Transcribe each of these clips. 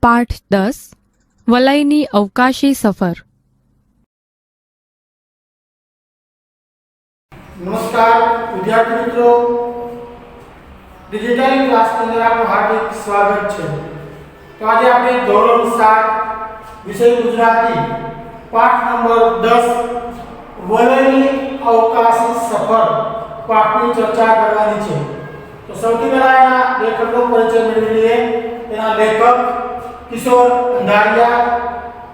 पाठ 10 વલયની અવકાશી સફર। नमस्कार विद्यार्थी मित्रों, डिजिटल क्लास के अंदर आपका हार्दिक स्वागत है। तो आज आपने धोरण 7 विषय गुजराती पाठ नंबर 10 वलयनी अवकाशी सफर पाठ की चर्चा करवानी है। तो સૌથી પહેલા એના લેખકનો પરિચય મેળવી લઈએ। એના લેખક કિશોર અંધારિયા,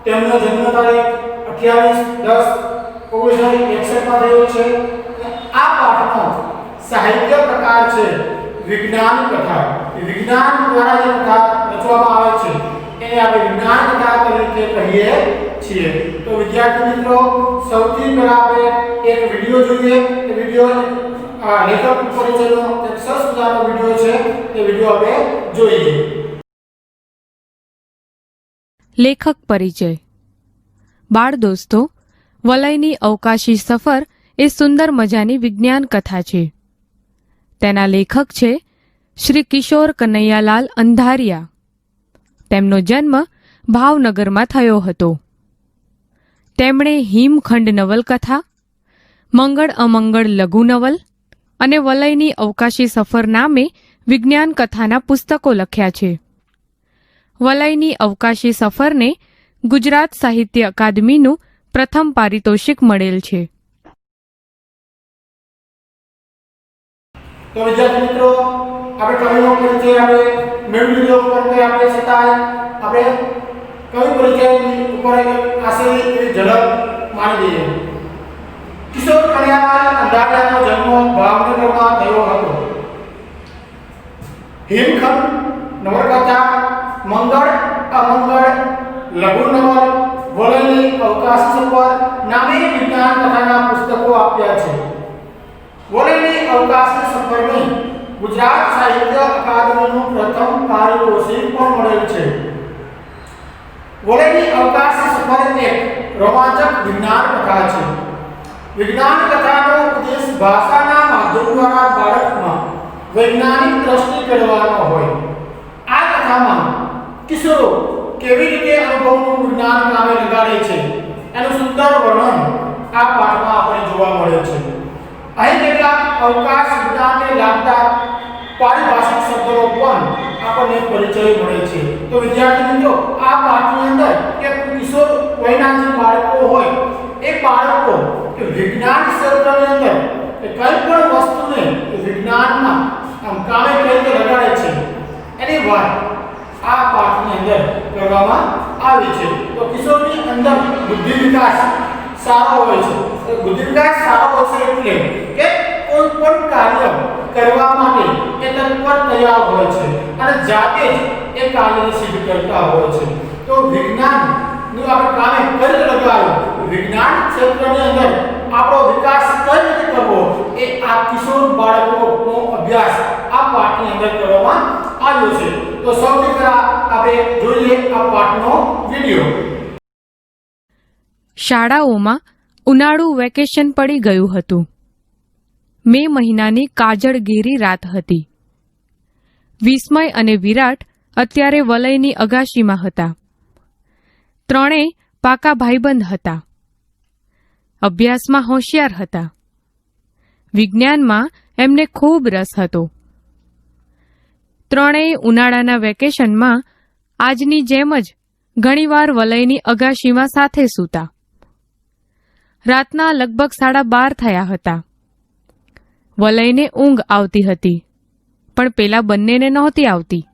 તેમનો જન્મ તારીખ 28/10/1961 માં થયો છે। આ પાઠનો સાહિત્ય પ્રકાર છે વિજ્ઞાન કથા। વિજ્ઞાન દ્વારા જે કથા રચવામાં આવે છે એને આપણે વિજ્ઞાન કથા તરીકે કહીએ છીએ। તો વિદ્યાર્થી મિત્રો, સૌથી પહેલા આપણે એક વિડિયો જોઈએ। એ વિડિયો લેખક પરિચયનો એક સરસ મજાનો વિડિયો છે। એ વિડિયો આપણે જોઈએ। લેખક પરિચય। બાળ દોસ્તો, વલયની અવકાશી સફર એ સુંદર મજાની વિજ્ઞાન કથા છે। તેના લેખક છે શ્રી કિશોર કનૈયાલાલ અંધારિયા। તેમનો જન્મ ભાવનગરમાં થયો હતો। તેમણે હિમખંડ નવલકથા, મંગળ અમંગળ લઘુ નવલ અને વલયની અવકાશી સફર નામે વિજ્ઞાન કથાના પુસ્તકો લખ્યા છે। વલયની અવકાશી સફરને ગુજરાત સાહિત્ય અકાદમીનું પ્રથમ પારિતોષિક મળેલ છે। तो विद्यार्थी मित्रों, આપણે કવિનો પરિચય આપણે મેળવી લીધો, પરંતુ આપણે છતાંય આપણે કવિ પરિચયની ઉપર આશરી ઝલક માની લઈએ। કિશોર કનૈયાલાલ અંધારિયાનો જન્મ ભાવનગરમાં થયો હતો। હિમખંડ નવલકથા, મંગળ અમંગળ લઘુ નવલ, વલયની અવકાશી સફર નામે વિજ્ઞાન કથાના પુસ્તકો આપ્યા છે। વલયની અવકાશી સફરને ગુજરાત સાહિત્ય અકાદમીનું પ્રથમ પારિતોષિક પણ મળેલ છે। વલયની અવકાશી સફર એક રોમાંચક વિજ્ઞાન કથા છે। વિજ્ઞાન કથાનો ઉદ્દેશ ભાષાના માધ્યમ દ્વારા બાળકમાં વૈજ્ઞાનિક દ્રષ્ટિ કેળવવાનો હોય। આ કથામાં કિશોરો કેવી રીતે અનુભવનું વિજ્ઞાન કામે લગાડે છે એનું સુંદર વર્ણન આ પાઠમાં આપણે જોવા મળે છે। અહીં કેટલાક અવકાશ વિજ્ઞાનને લાગતા પારિભાષિક શબ્દોનો પણ આપણને પરિચય મળે છે। તો વિદ્યાર્થી મિત્રો, આ પાઠની અંદર કે કિશોર વયના જે બાળકો હોય એ બાળકો કે વિજ્ઞાન ક્ષેત્રની અંદર એ કઈ પણ વસ્તુને વિજ્ઞાનમાં કામે કઈ રીતે લગાડે છે એની વાત આ પાઠની અંદર કરવામાં આવી છે। તો કિશોરની અંદર બુદ્ધિ વિકાસ સારો હોય છે। તો બુદ્ધિ વિકાસ સારો હોય છે એટલે કે કોઈ પણ કાર્ય કરવા માટે એ તત્પર તૈયાર હોય છે અને જાતે જ એ કાર્યને સિદ્ધ કરતા હોય છે। તો વિજ્ઞાનનું આપણે કામે કઈ રીતે લગાડવું, વિજ્ઞાન ક્ષેત્રની અંદર આપણો વિકાસ કઈ રીતે કરવો, એ આ કિશોર બાળકોનો અભ્યાસ આ પાઠની અંદર કરવામાં આવ્યો છે। તો સૌથી પહેલા આપણે જોઈએ આ પાઠનો વિડિયો। શાળાઓમાં ઉનાળુ વેકેશન પડી ગયું હતું। મે મહિનાની કાજળઘેરી રાત હતી। વિસ્મય અને વિરાટ અત્યારે વલયની અગાશીમાં હતા। ત્રણેય પાકા ભાઈબંધ હતા। અભ્યાસમાં હોશિયાર હતા। વિજ્ઞાનમાં એમને ખૂબ રસ હતો। ત્રણેય ઉનાળાના વેકેશનમાં આજની જેમ જ ઘણીવાર વલયની અગાશીમાં સાથે સૂતા। રાતના લગભગ 12:30 થયા હતા। વલયને ઊંઘ આવતી હતી, પણ પેલા બંનેને નહોતી આવતી।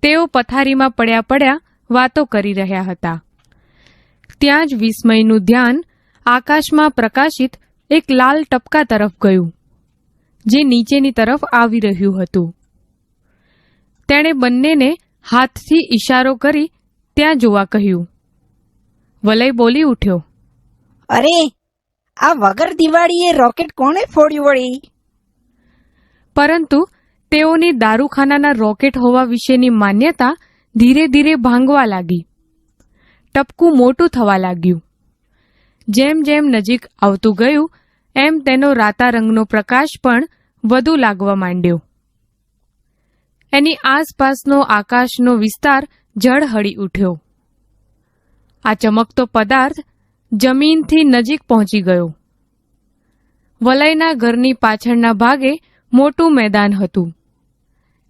તેઓ પથારીમાં પડ્યા પડ્યા વાતો કરી રહ્યા હતા। ત્યાં જ વિસ્મયનું ધ્યાન આકાશમાં પ્રકાશિત એક લાલ ટપકા તરફ ગયું, જે નીચેની તરફ આવી રહ્યું હતું। તેણે બંનેને હાથથી ઈશારો કરી ત્યાં જોવા કહ્યું. વલય બોલી ઉઠ્યો, અરે, આ વગર દિવાળીએ રોકેટ કોણે ફોડ્યું વળી? પરંતુ તેઓની દારૂખાનાના રોકેટ હોવા વિશેની માન્યતા ધીરે ધીરે ભાંગવા લાગી. ટપકું મોટું થવા લાગ્યું. જેમ જેમ નજીક આવતું ગયું એમ તેનો રાતા રંગનો પ્રકાશ પણ વધુ લાગવા માંડ્યો. એની આસપાસનો આકાશનો વિસ્તાર ઝળહળી ઉઠ્યો. આ ચમકતો પદાર્થ જમીનથી નજીક પહોંચી ગયો. વલયના ઘરની પાછળના ભાગે મોટું મેદાન હતું,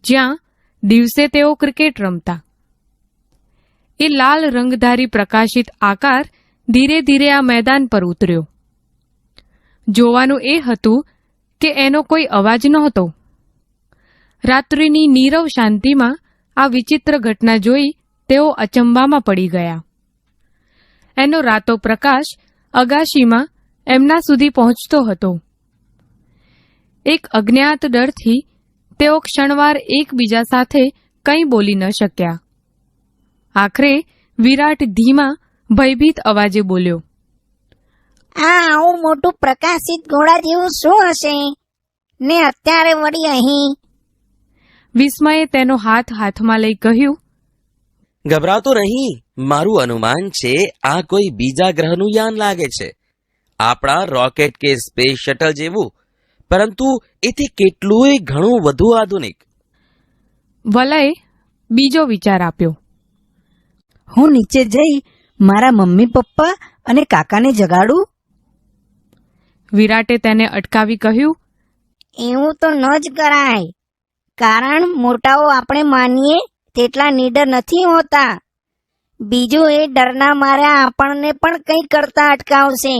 જ્યાં દિવસે તેઓ ક્રિકેટ રમતા. એ લાલ રંગધારી પ્રકાશિત આકાર ધીરે ધીરે આ મેદાન પર ઉતર્યો. જોવાનું એ હતું કે એનો કોઈ અવાજ નહોતો. રાત્રિની નીરવ શાંતિમાં આ વિચિત્ર ઘટના જોઈ તેઓ અચંબામાં પડી ગયા. એનો રાતો પ્રકાશ અગાશીમાં એમના સુધી પહોંચતો હતો. એક અજ્ઞાત ડરથી તેઓ ક્ષણવાર એકબીજા સાથે કંઈ બોલી ન શક્યા. આખરે વિરાટ ધીમા ભયભીત અવાજે બોલ્યો, આ આવું મોટું પ્રકાશિત ગોળા જેવું શું હશે ને અત્યારે વળી અહીં? વિસ્મયે તેનો હાથ હાથમાં લઈ કહ્યું, ગભરાતો નહીં. મારું અનુમાન છે આ કોઈ બીજા ગ્રહનું યાન લાગે છે. આપણા રોકેટ કે સ્પેસ શટલ જેવું, પરંતુ એથી કેટલુંય ઘણું વધુ આધુનિક. વલયે બીજો વિચાર આપ્યો. હું નીચે જઈ મારા મમ્મી પપ્પા અને કાકાને જગાડું? વિરાટે તેને અટકાવી કહ્યું, એવું તો ન જ કરાય, કારણ મોટાઓ આપણે માનીએ તેટલા નીડર નથી હોતા. બીજું એ ડરના મારે આપણને પણ કંઈ કરતા અટકાવશે.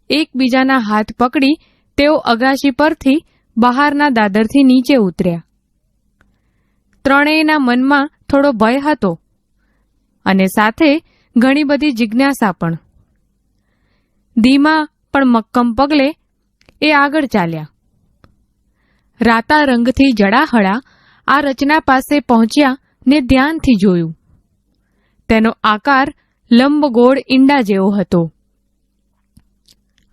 એકબીજાના હાથ પકડી તેઓ અગાશી પરથી બહારના દાદરથી નીચે ઉતર્યા. ત્રણેયના મનમાં થોડો ભય હતો અને સાથે ઘણી બધી જિજ્ઞાસા પણ. ધીમા પણ મક્કમ પગલે એ આગળ ચાલ્યા. રાતા રંગથી જડાહળા આ રચના પાસે પહોંચ્યા ને ધ્યાનથી જોયું. તેનો આકાર લંબગોળ ઈંડા જેવો હતો.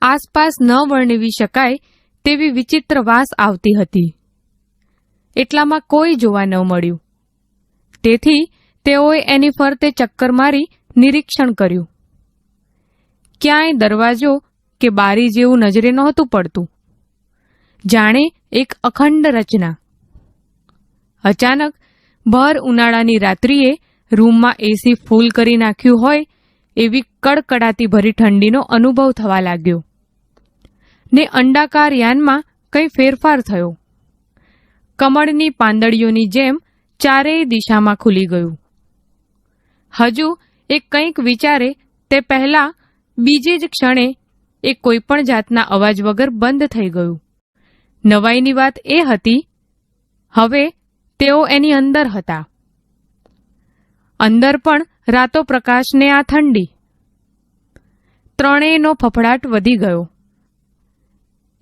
આસપાસ ન વર્ણવી શકાય તેવી વિચિત્ર વાસ આવતી હતી. એટલામાં કોઈ જોવા ન મળ્યું. તેથી તેઓએ એની ફરતે ચક્કર મારી નિરીક્ષણ કર્યું. ક્યાંય દરવાજો કે બારી જેવું નજરે નહોતું પડતું. જાણે એક અખંડ રચના. અચાનક ભર ઉનાળાની રાત્રિએ રૂમમાં એસી ફૂલ કરી નાખ્યું હોય એવી કડકડાતી ભરી ઠંડીનો અનુભવ થવા લાગ્યો. ને અંડાકાર યાનમાં કંઈ ફેરફાર થયો. કમળની પાંદડીઓની જેમ ચારેય દિશામાં ખુલી ગયું. હજુ એ કંઈક વિચારે તે પહેલા બીજી જ ક્ષણે એ કોઈપણ જાતના અવાજ વગર બંધ થઈ ગયું. નવાઈની વાત એ હતી, હવે તેઓ એની અંદર હતા. અંદર પણ રાતો પ્રકાશને આ ઠંડી. ત્રણેયનો ફફડાટ વધી ગયો.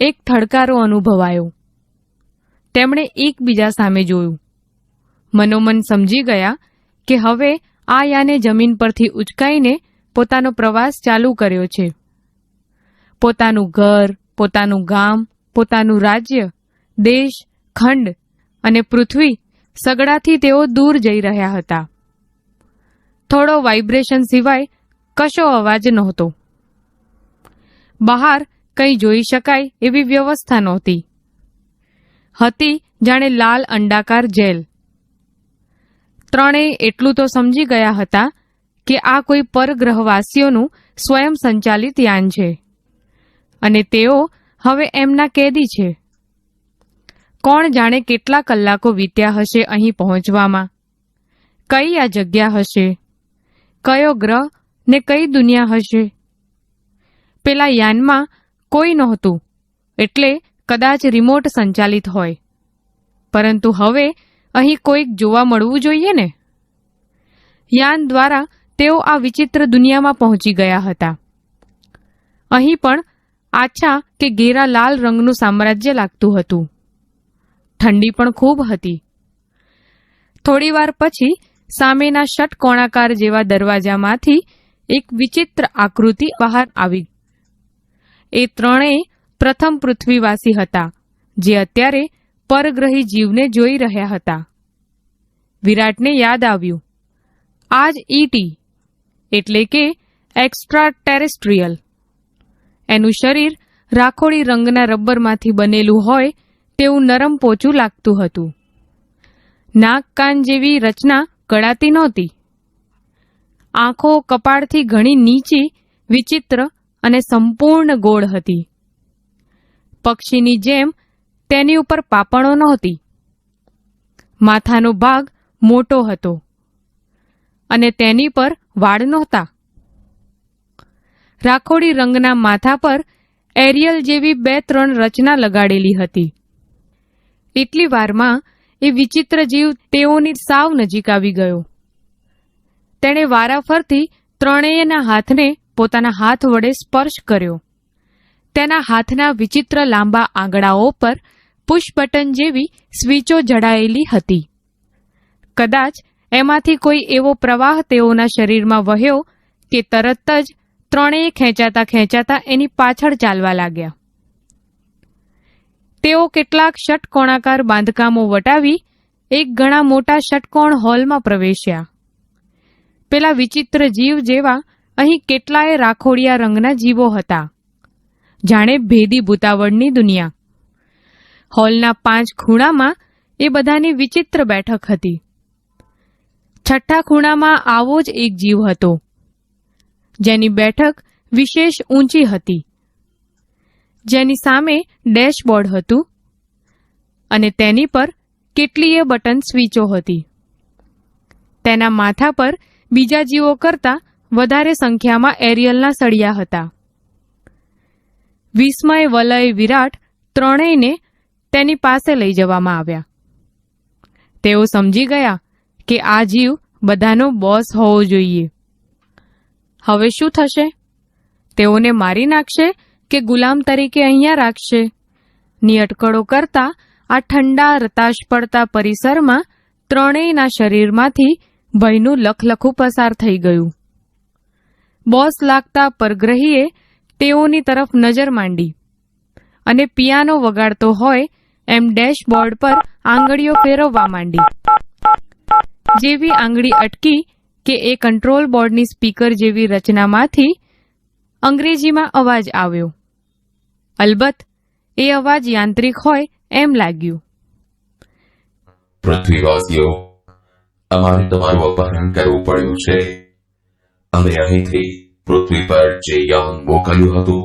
એક થડકારો અનુભવાયો. તેમણે એકબીજા સામે જોયું. મનોમન સમજી ગયા કે હવે આ યાને જમીન પરથી ઉચકાઈને પોતાનો પ્રવાસ ચાલુ કર્યો છે. પોતાનું ઘર, પોતાનું ગામ, પોતાનું રાજ્ય, દેશ, ખંડ અને પૃથ્વી સગડાથી તેઓ દૂર જઈ રહ્યા હતા. થોડો વાઇબ્રેશન સિવાય કશો અવાજ નહોતો. બહાર કંઈ જોઈ શકાય એવી વ્યવસ્થા નહોતી. હતી જાણે લાલ અંડાકાર જેલ. ત્રણેય એટલું તો સમજી ગયા હતા કે આ કોઈ પરગ્રહવાસીઓનું સ્વયં સંચાલિત યાન છે અને તેઓ હવે એમના કેદી છે. કોણ જાણે કેટલા કલાકો વીત્યા હશે અહીં પહોંચવામાં. કઈ આ જગ્યા હશે, કયો ગ્રહ ને કઈ દુનિયા હશે. પેલા યાનમાં કોઈ નહોતું એટલે કદાચ રિમોટ સંચાલિત હોય, પરંતુ હવે અહીં કોઈક જોવા મળવું જોઈએ ને. યાન દ્વારા તેઓ આ વિચિત્ર દુનિયામાં પહોંચી ગયા હતા. અહીં પણ આછા કે ઘેરા લાલ રંગનું સામ્રાજ્ય લાગતું હતું. ઠંડી પણ ખૂબ હતી. થોડીવાર પછી સામેના ષટકોણાકાર જેવા દરવાજામાંથી એક વિચિત્ર આકૃતિ બહાર આવી. એ ત્રણેય પ્રથમ પૃથ્વીવાસી હતા, જે અત્યારે પરગ્રહી જીવને જોઈ રહ્યા હતા. વિરાટને યાદ આવ્યું, આ જ ઈટી એટલે કે એક્સ્ટ્રા ટેરેસ્ટ્રીયલ. એનું શરીર રાખોડી રંગના રબરમાંથી બનેલું હોય તેવું નરમ પોચું લાગતું હતું. નાક કાન જેવી રચના કળાતી નહોતી. આંખો કપાળથી ઘણી નીચી, વિચિત્ર અને સંપૂર્ણ ગોળ હતી. પક્ષીની જેમ તેની ઉપર પાપણો નહોતી. માથાનો ભાગ મોટો હતો અને તેની પર વાળ નહોતા. રાખોડી રંગના માથા પર એરિયલ જેવી 2-3 રચના લગાડેલી હતી. એટલી વારમાં એ વિચિત્ર જીવ તેઓની સાવ નજીક આવી ગયો. તેણે વારાફરતી ત્રણેયના હાથને પોતાના હાથ વડે સ્પર્શ કર્યો. તેના હાથના વિચિત્ર લાંબા આંગળાઓ પર પુશ બટન જેવી સ્વીચો જડાયેલી હતી. કદાચ એમાંથી કોઈ એવો પ્રવાહ તેઓના શરીરમાં વહ્યો કે તરત જ ત્રણેય ખેંચાતા ખેંચાતા એની પાછળ ચાલવા લાગ્યા. તેઓ કેટલાક ષટકોણાકાર બાંધકામો વટાવી એક ઘણા મોટા ષટકોણ હોલમાં પ્રવેશ્યા. પેલા વિચિત્ર જીવ જેવા અહીં કેટલાય રાખોડિયા રંગના જીવો હતા, જાણે ભેદી ભૂતાવળની દુનિયા. હોલના 5 ખૂણામાં એ બધાની વિચિત્ર બેઠક હતી. છઠ્ઠા ખૂણામાં આવો જ એક જીવ હતો, જેની બેઠક વિશેષ ઊંચી હતી, જેની સામે ડેશબોર્ડ હતું અને તેની પર કેટલીય બટન સ્વીચો હતી. તેના માથા પર બીજા જીવો કરતાં વધારે સંખ્યામાં એરિયલના સળિયા હતા. વિસ્મય, વલય, વિરાટ ત્રણેયને તેની પાસે લઈ જવામાં આવ્યા. તેઓ સમજી ગયા કે આ જીવ બધાનો બોસ હોવો જોઈએ. હવે શું થશે? તેઓને મારી નાખશે કે ગુલામ તરીકે અહીંયા રાખશે? ની અટકળો કરતા આ ઠંડા રતાશ પડતા પરિસરમાં ત્રણેયના શરીરમાંથી ભયનું લખલખું પસાર થઈ ગયું. બોસ લાગતા પરગ્રહીએ તેઓની તરફ નજર માંડી અને પિયાનો વગાડતો હોય એમ ડેશબોર્ડ પર આંગળીઓ ફેરવવા માંડી. જેવી આંગળી અટકી કે એ કંટ્રોલ બોર્ડની સ્પીકર જેવી રચનામાંથી અંગ્રેજીમાં અવાજ આવ્યો. અલબત્ત એ અવાજ યાંત્રિક હોય એમ લાગ્યું. પૃથ્વીવાસીઓ, અમારે તમારું અપહરણ કરવું પડ્યું છે. અમે અહીંથી પૃથ્વી પર જે યાન મોકલ્યું હતું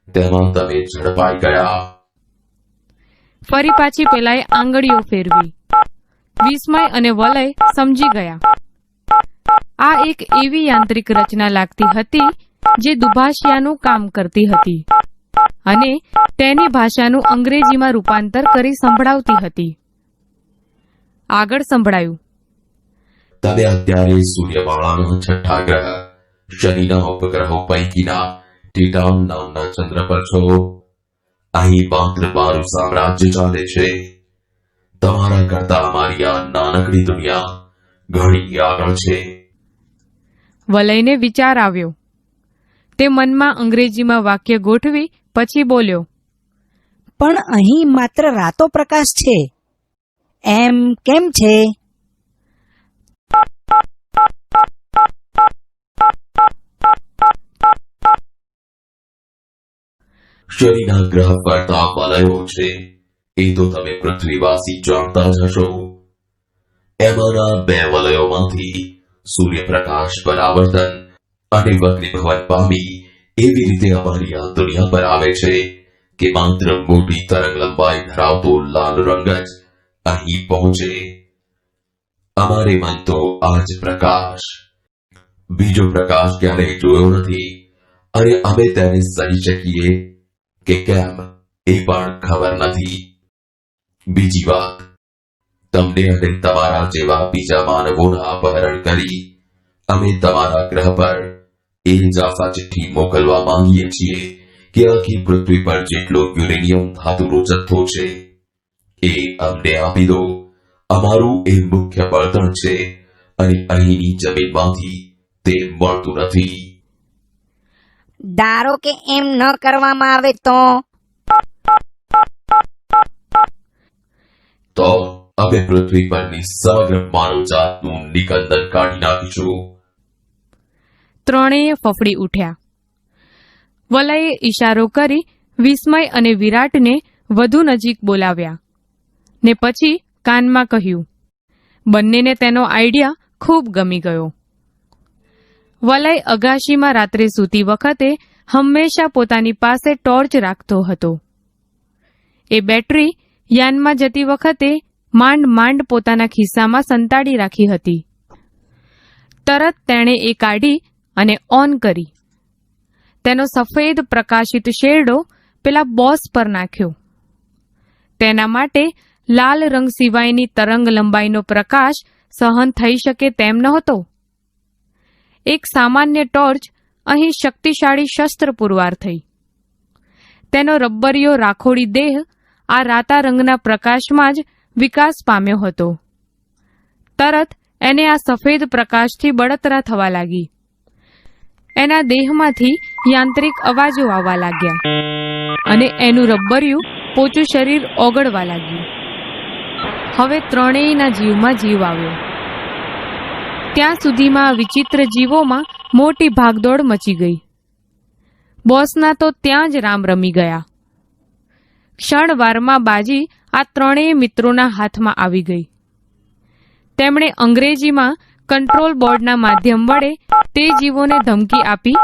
તેમાં તમે ઝડપાઈ ગયા. ફરી પાછી પેલાએ આંગળીઓ ફેરવી. વિસ્મય અને વલય સમજી ગયા. આ એક એવી યાંત્રિક રચના લાગતી હતી જે દુભાષિયાનું કામ કરતી હતી અને તેની ભાષાનું અંગ્રેજીમાં રૂપાંતર કરી સંભળાવતી હતી. આગળ સંભળાયું. તમે અત્યારે સૂર્યમાળાનો છઠ્ઠા ગ્રહ શનિના ઉપગ્રહો પૈકીના ટિટાન નામના ચંદ્ર પર છો. અહીં માત્ર મારું સામ્રાજ્ય ચાલે છે. તમારા કરતા અમારી આ નાનકડી દુનિયા ઘણી આગળ છે. વલયને વિચાર આવ્યો. તે મનમાં અંગ્રેજીમાં વાક્ય ગોઠવી પછી બોલ્યો. પણ અહીં માત્ર રાતો પ્રકાશ છે, એમ કેમ છે? શનિના ગ્રહ ફરતા વલયો છે એ તો તમે પૃથ્વીવાસી જાણતા જ હશો. એમાંના 2 વલયોમાંથી સૂર્યપ્રકાશ પરાવર્તન અને વક્રીભવન પામી એવી રીતે અમારી આ દુનિયા પર આવે છે કે માત્ર મોટી તરંગ લંબાઈ ધરાવતો લાલ રંગ જ અહીં પહોંચે. અમારે મન તો આ જ પ્રકાશ, બીજો પ્રકાશ ક્યારેય જોયો નથી અને અમે તેને સહી શકીએ કે કેમ એ પણ ખબર નથી. બીજી વાત, તમને અને તમારા જેવા બીજા માનવોના અપહરણ કરી અમે તમારા ગ્રહ પર એ જ આશા ચિઠ્ઠી મોકલવા માંગીએ છીએ કે આખી પૃથ્વી પર જેટલો યુરેનિયમ ધાતુનો જથ્થો છે એ અમને આપી દો અમારું એ મુખ્ય બળતણ છે અને અહીંની જમીનમાંથી તે મળતું નથી. ધારો કે એમ ન કરવામાં આવે તો અમે પૃથ્વી પરની સમગ્ર માનવજાતનું નિકંદન કાઢી નાખીશું. ત્રણેય ફફડી ઉઠ્યા. વલયે ઈશારો કરી વિસ્મય અને વિરાટને વધુ નજીક બોલાવ્યા ને પછી કાનમાં કહ્યું. બંનેને તેનો આઈડિયા ખૂબ ગમી ગયો. વલય અગાશીમાં રાત્રે સૂતી વખતે હંમેશા પોતાની પાસે ટોર્ચ રાખતો હતો. એ બેટરી યાનમાં જતી વખતે માંડ માંડ પોતાના ખિસ્સામાં સંતાડી રાખી હતી. તરત તેણે એ કાઢી અને ઓન કરી. તેનો સફેદ પ્રકાશિત શેરડો પેલા બોસ પર નાખ્યો. તેના માટે લાલ રંગ સિવાયની તરંગ લંબાઈનો પ્રકાશ સહન થઈ શકે તેમ નહોતો. એક સામાન્ય ટોર્ચ અહીં શક્તિશાળી શસ્ત્ર પુરવાર થઈ. તેનો રબ્બરિયો રાખોડી દેહ આ રાતા રંગના પ્રકાશમાં જ વિકાસ પામ્યો હતો. તરત એને આ સફેદ પ્રકાશથી બળતરા થવા લાગી. એના દેહમાંથી યાંત્રિક અવાજો આવવા લાગ્યા અને એનું રબ્બરિયું પોચું શરીર ઓગળવા લાગ્યું. હવે ત્રણેયના જીવમાં જીવ આવ્યો. ત્યાં સુધીમાં વિચિત્ર જીવોમાં મોટી ભાગદોડ મચી ગઈ. બોસના તો ત્યાં જ રામ રમી ગયા. ક્ષણવારમાં બાજી આ ત્રણેય મિત્રોના હાથમાં આવી ગઈ. તેમણે અંગ્રેજીમાં કંટ્રોલ બોર્ડના માધ્યમ વડે તે જીવોને ધમકી આપી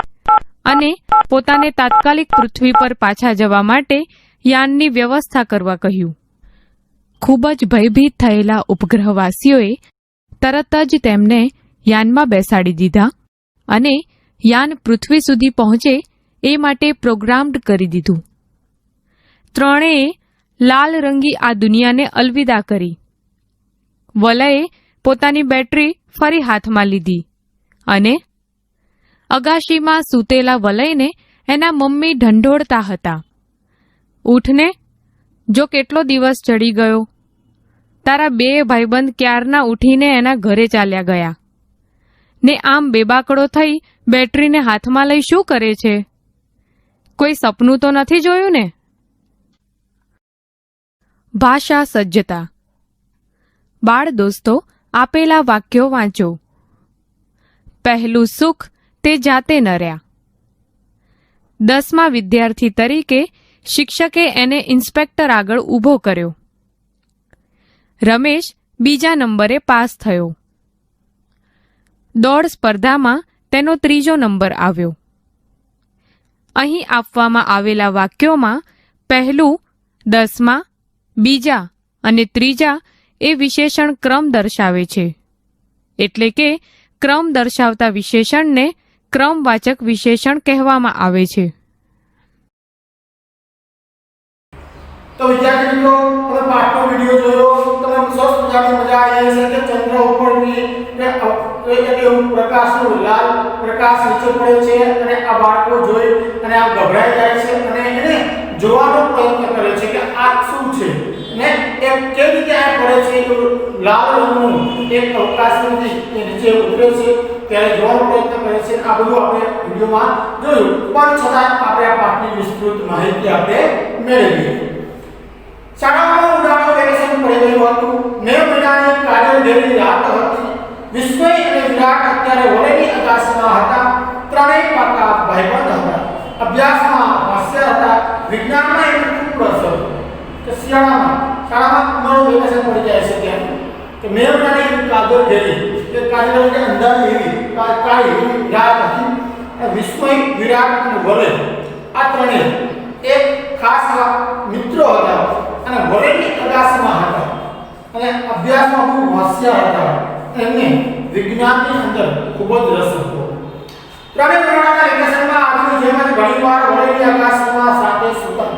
અને પોતાને તાત્કાલિક પૃથ્વી પર પાછા જવા માટે યાનની વ્યવસ્થા કરવા કહ્યું. ખૂબ જ ભયભીત થયેલા ઉપગ્રહવાસીઓએ તરત જ તેમને યાનમાં બેસાડી દીધા અને યાન પૃથ્વી સુધી પહોંચે એ માટે પ્રોગ્રામ્ડ કરી દીધું. ત્રણેય લાલ રંગી આ દુનિયાને અલવિદા કરી. વલયે પોતાની બેટરી ફરી હાથમાં લીધી અને અગાશીમાં સૂતેલા વલયને એના મમ્મી ઢંઢોળતા હતા. ઉઠને, જો કેટલો દિવસ ચડી ગયો. તારા બે ભાઈબંધ ક્યારના ઉઠીને એના ઘરે ચાલ્યા ગયા ને આમ બેબાકડો થઈ બેટરીને હાથમાં લઈ શું કરે છે? કોઈ સપનું તો નથી જોયું ને? ભાષા સજ્જતા. બાળ દોસ્તો, આપેલા વાક્યો વાંચો. પહેલું સુખ તે જાતે નર્યા. 10મા વિદ્યાર્થી તરીકે શિક્ષકે એને ઇન્સ્પેક્ટર આગળ ઊભો કર્યો. રમેશ બીજા નંબરે પાસ થયો. દોડ સ્પર્ધામાં તેનો 3જો નંબર આવ્યો. અહીં આપવામાં આવેલા વાક્યોમાં પહેલું, 10મા, બીજા અને ત્રીજા એ વિશેષણ ક્રમ દર્શાવે છે. એટલે કે ક્રમ દર્શાવતા વિશેષણને ક્રમવાચક વિશેષણ કહેવામાં આવે છે. તો વિદ્યાર્થી મિત્રો, તમે પાઠનો વિડિયો જોયો. તમે સરસ મજાની મજા આવી હશે કે ચંદ્ર ઉપરથી એવું પ્રકાશનું લાલ પ્રકાશ નીચે પડે છે અને આ બાળકો જોઈ અને આ ગભરાઈ જાય છે અને એને જોવાનો પ્રયત્ન કરે છે કે આ શું છે ને એ કેવી રીતે આ પડે છે. લાલ રંગનું એક અવકાશમાંથી નીચે ઉતરે છે ત્યારે જોવાનો પ્રયત્ન કરે છે. આ બધું આપણે વિડિયોમાં જોયું, પણ છતાં આપણે આ પાઠની વિસ્તૃત માહિતી આપણે મેળવી. શાળામાં ઉનાળુ વેકેશન પડી ગયું હતું. 9 મહિનાની કાજલ રાત હતી. વિસ્મય અને વિરાટ અત્યારે વલયની અગાશીમાં હતા. ત્રણેય પાકા ભાઈબંધ હતા. અભ્યાસમાં હાસ્ય હતા. વિજ્ઞાનમાં એમને ખૂબ રસ હતો. કે શાળામાં ઉનાળુ વેકેશન પડી જાય છે ત્યાં કે 9 મહિનાની કાજલ કે કાજલ એટલે અંધારી એવી કાળી રાત હતી. વિસ્મય, વિરાટ અને વલય આ ત્રણેય એક ખાસ મિત્રો હતા અને વલયની અગાશીમાં હતા અને અભ્યાસમાં ખૂબ હોશિયાર હતા. એમને વિજ્ઞાનની અંદર ખૂબ જ રસ હતો. ત્રણેય ઉનાળાના વેકેશનમાં આજની જેમ જ ઘણીવાર વલયની અગાશીમાં સાથે સૂતા.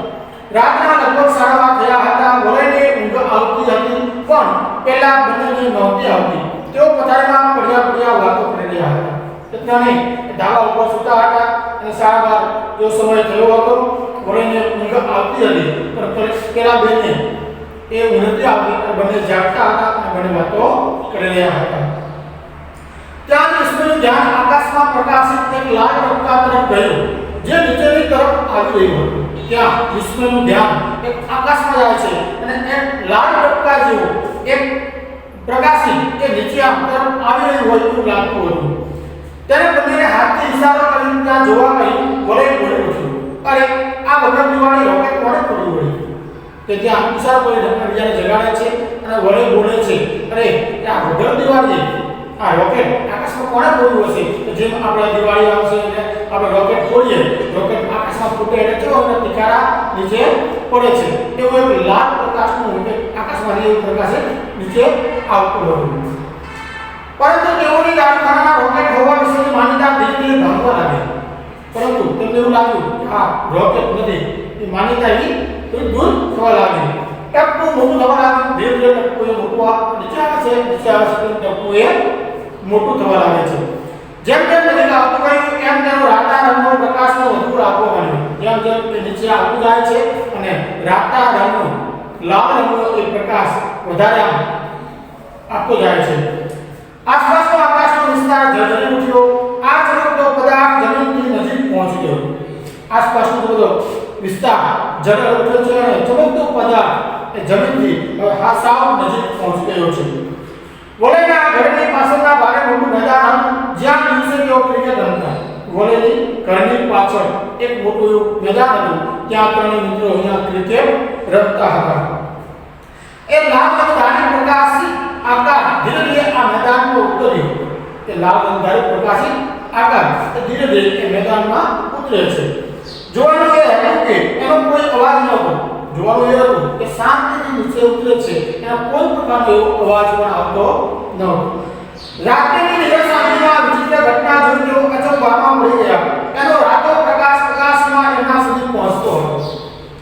રાતના લગભગ 8:30 થયા હતા. વલયને ઊંઘ આવતી હતી પણ પેલા બંનેને નહોતી આવતી. તેઓ પથારીમાં પડ્યા વાતો કરી રહ્યા હતા. ત્રણેય ધાબા ઉપર સૂતા હતા અને 12:30 જેવો સમય થયો હતો. વલયને ઊંઘ આવતી હતી પણ પેલા બેને એ ઊંઘ નથી આવતી અને બંને જાગતા હતા અને ઘણી વાતો કરી રહ્યા હતા. ત્યાં વિષ્ણુનું ધ્યાન આકાશમાં પ્રકાશિત એક લાલ ટપકા તરફ ગયું જે નીચેની તરફ આવી રહ્યું હતું. ત્યાં વિષ્ણુનું ધ્યાન એક આકાશમાં જાય છે અને એક લાલ ટપકા જેવું એક પ્રકાશિત કે નીચે તરફ આવી રહ્યું હોય એવું લાગતું હતું. તેને બંનેને હાથથી ઇશારો કરીને ત્યાં જોવા કહ્યું. વળી બોલ્યો છું, અરે આ વગર દિવાળી રોકેટ કોણે પડ્યું વળી? કે ત્યાં ઇશારો કરીને બીજાને જગાડે છે અને વળી બોલે છે, અરે આ વગર દિવાળી આ રોકેટ આકાશમાં કોણે ફોડ્યું હશે? તો જેમ આપણે દિવાળી આવશે એટલે આપણે રોકેટ ફોડીએ, રોકેટ આકાશમાં ફૂટે એટલે કેવો અને તિકારા નીચે પડે છે. એવો એક લાલ પ્રકાશનું રોકેટ આકાશમાં એવું પ્રકાશ નીચે આવતું હતું. પરંતુ તેઓની દારૂખાનાના રોકેટ હોવા વિશેની માન્યતા ધીરે ધીરે ભાંગવા લાગી. પરંતુ તેમને એવું લાગ્યું કે આ રોકેટ નથી, એ માન્યતા એવી દૂર થવા લાગી. ટપકું મોટું થવા લાગ્યું. ધીરે ધીરે ટપકું એ મોટું નીચે આવે છે ટપકું એ મોટું થવા લાગે છે. જેમ જેમ નજીક આવતું ગયું એમ તેનો રાતા રંગનો પ્રકાશનો વધુ રાખવો માંડ્યો. જેમ જેમ તે નીચે આવતું જાય છે અને રાતા રંગનો લાલ રંગનો એ પ્રકાશ વધારે આપતો જાય છે. આસપાસનો આકાશનો વિસ્તાર ઝળહળી ઉઠ્યો. આ ચમકતો પદાર્થ જમીનથી નજીક પહોંચી ગયો. આસપાસનો બધો વિસ્તાર ઝળહળી ઉઠ્યો છે અને ચમકતો પદાર્થ એ જમીનથી સાવ નજીક પહોંચી ગયો છે. વોલેના ઘરની પાછળના ભાગે મોટું મેદાન હતું જ્યાં દિવસે તેઓ ક્રિકેટ રમતા. વોલેની ઘરની પાછળ એક મોટું એવું મેદાન હતું ત્યાં ત્રણ મિત્રો અહીંયા ક્રિકેટ રમતા હતા. એ લાલ રંગધારી પ્રકાશિત આકાશ ધીરે ધીરે આ મેદાનમાં ઉતર્યું. એ લાલ રંગધારી પ્રકાશિત આકાશ ધીરે ધીરે એ મેદાનમાં ઉતરે છે. જોવાનું એ હતું કે એનો કોઈ અવાજ ન હતો. જોવાનું એ હતું કે શાંતિથી નીચે ઉતરે છે, એનો કોઈ પ્રકારનો એવો અવાજ પણ આવતો ન હતો. રાત્રિની નિરસ શાંતિમાં વિચિત્ર ઘટના જોઈ તેઓ અચંબામાં પડી ગયા. એનો રાતો પ્રકાશમાં એમના સુધી પહોંચતો હતો.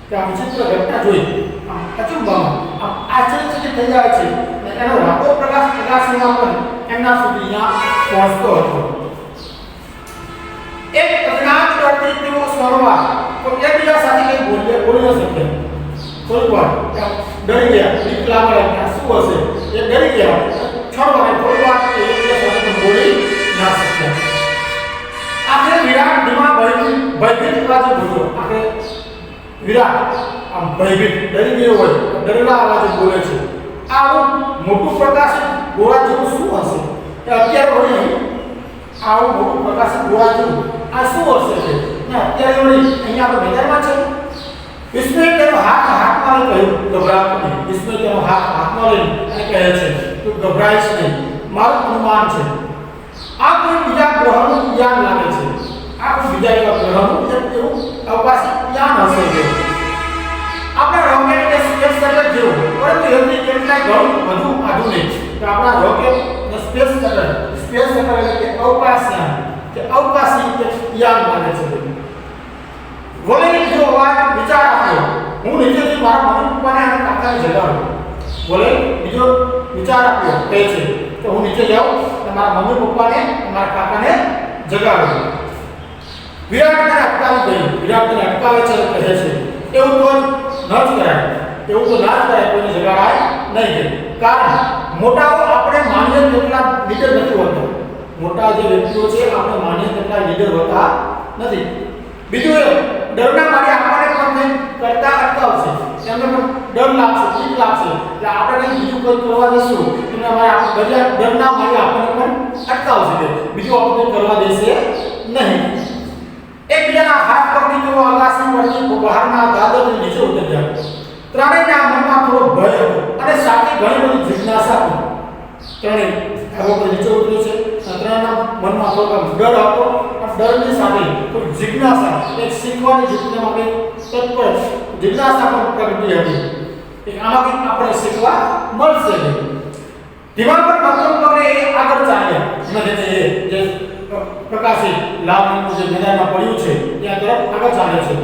ત્યાં વિચિત્ર ઘટના જોઈ અચંબામાં આશ્ચર્યચકિત થઈ જાય છે અને એનો રાતો પ્રકાશમાં પણ એમના સુધી અહીંયા પહોંચતો હતો. એક અજ્ઞાત વ્યક્તિ તેઓ સ્વરમાં તો એકબીજા સાથે કંઈ બોલી ન શકે. થોડીક વાર ડરી ગયા, બીક લાગે કે શું હશે, એ ડરી ગયા. થોડી વાર એકબીજા સાથે બોલી ના શક્યા. આખરે વિરાટ ધીમા ભયભીત અવાજે બોલ્યો. આખરે વિરાટ આમ ભયભીત ડરી ગયો હોય ડરેલા અવાજે બોલે છે. આવું મોટું પ્રકાશિત ગોળા જેવું શું હશે? કે અત્યારે વળી આવું મોટું પ્રકાશિત ગોળા જેવું આ શું હશે? ને અત્યારે વળી અહીંયા આપણે મેદાનમાં છે. વિષ્ણુએ તેનો હાથમાં લઈ કહ્યું, ગભરાતો નહીં. વિષ્ણુએ તેનો હાથમાં લઈ અને કહે છે, તું ગભરાઈશ નહીં, મારું અનુમાન છે આ કોઈ બીજા ગ્રહનું યાન લાગે છે. આ કોઈ બીજા એવા ગ્રહનું એવું અવકાશી યાન હશે. કે આપણા રોકેટ કે સ્પેસ શટલ જેવું, પરંતુ એમની કેટલાય ઘણું વધુ આધુનિક. તો આપણા રોકેટ અને સ્પેસ શટલ એટલે કે અવકાશયાન કે અવકાશી યાન લાગે છે. વોલેને જો અવાજ વિચાર આપ્યો, હું નીચેથી મારા મમ્મી પપ્પાને અને કાકાને જગાડું. વોલે બીજો વિચાર આપ્યો કહે છે કે હું નીચે જાઉં અને મારા મમ્મી પપ્પાને અને મારા કાકાને જગાડું. વિરાટને અટકાવી ગયું. વિરાટને અટકાવે છે કહે છે એવું તો ન જ કરાય, એવું તો ના જ કરાય, કોઈને જગાડાય નહીં. કારણ મોટાઓ આપણે માનીએ તેટલા લીડર નથી હોતા. મોટા જે વ્યક્તિઓ છે આપણે માનીએ તેટલા લીડર હોતા નથી. બીજું એ ડરના મારે આપણને પણ કંઈ કરતા અટકાવશે. એમને પણ ડર લાગશે, બીક લાગશે. એટલે આપણે કંઈ બીજું કંઈ કરવા દઈશું એમના મારે આપણે ડરના મારે આપણને પણ અટકાવશે. બીજું આપણે કરવા દેશે નહીં. એકબીજાના હાથ પકડી તેઓ આકાશની પરથી બહારના દાદરથી નીચે ઉતરી ગયા. ત્રણેયના મનમાં થોડો ભય હતો અને સાથે ઘણી બધી જિજ્ઞાસા હતી. ત્રણેય આગળ પર નીચે ઉતરે છે. ત્રણેયના મનમાં થોડો ડર હતો. ડરની સાથે થોડી જિજ્ઞાસા, એક શીખવાની જિજ્ઞાસા માટે તત્પર જિજ્ઞાસા પણ પ્રગટી હતી. એક આમાં કંઈક આપણે શીખવા મળશે. ધીમા પર મતલબ પગલે એ આગળ ચાલ્યા. અને જે પ્રકાશિત લાલ રંગનું જે મેદાનમાં પડ્યું છે ત્યાં તરફ આગળ ચાલે છે.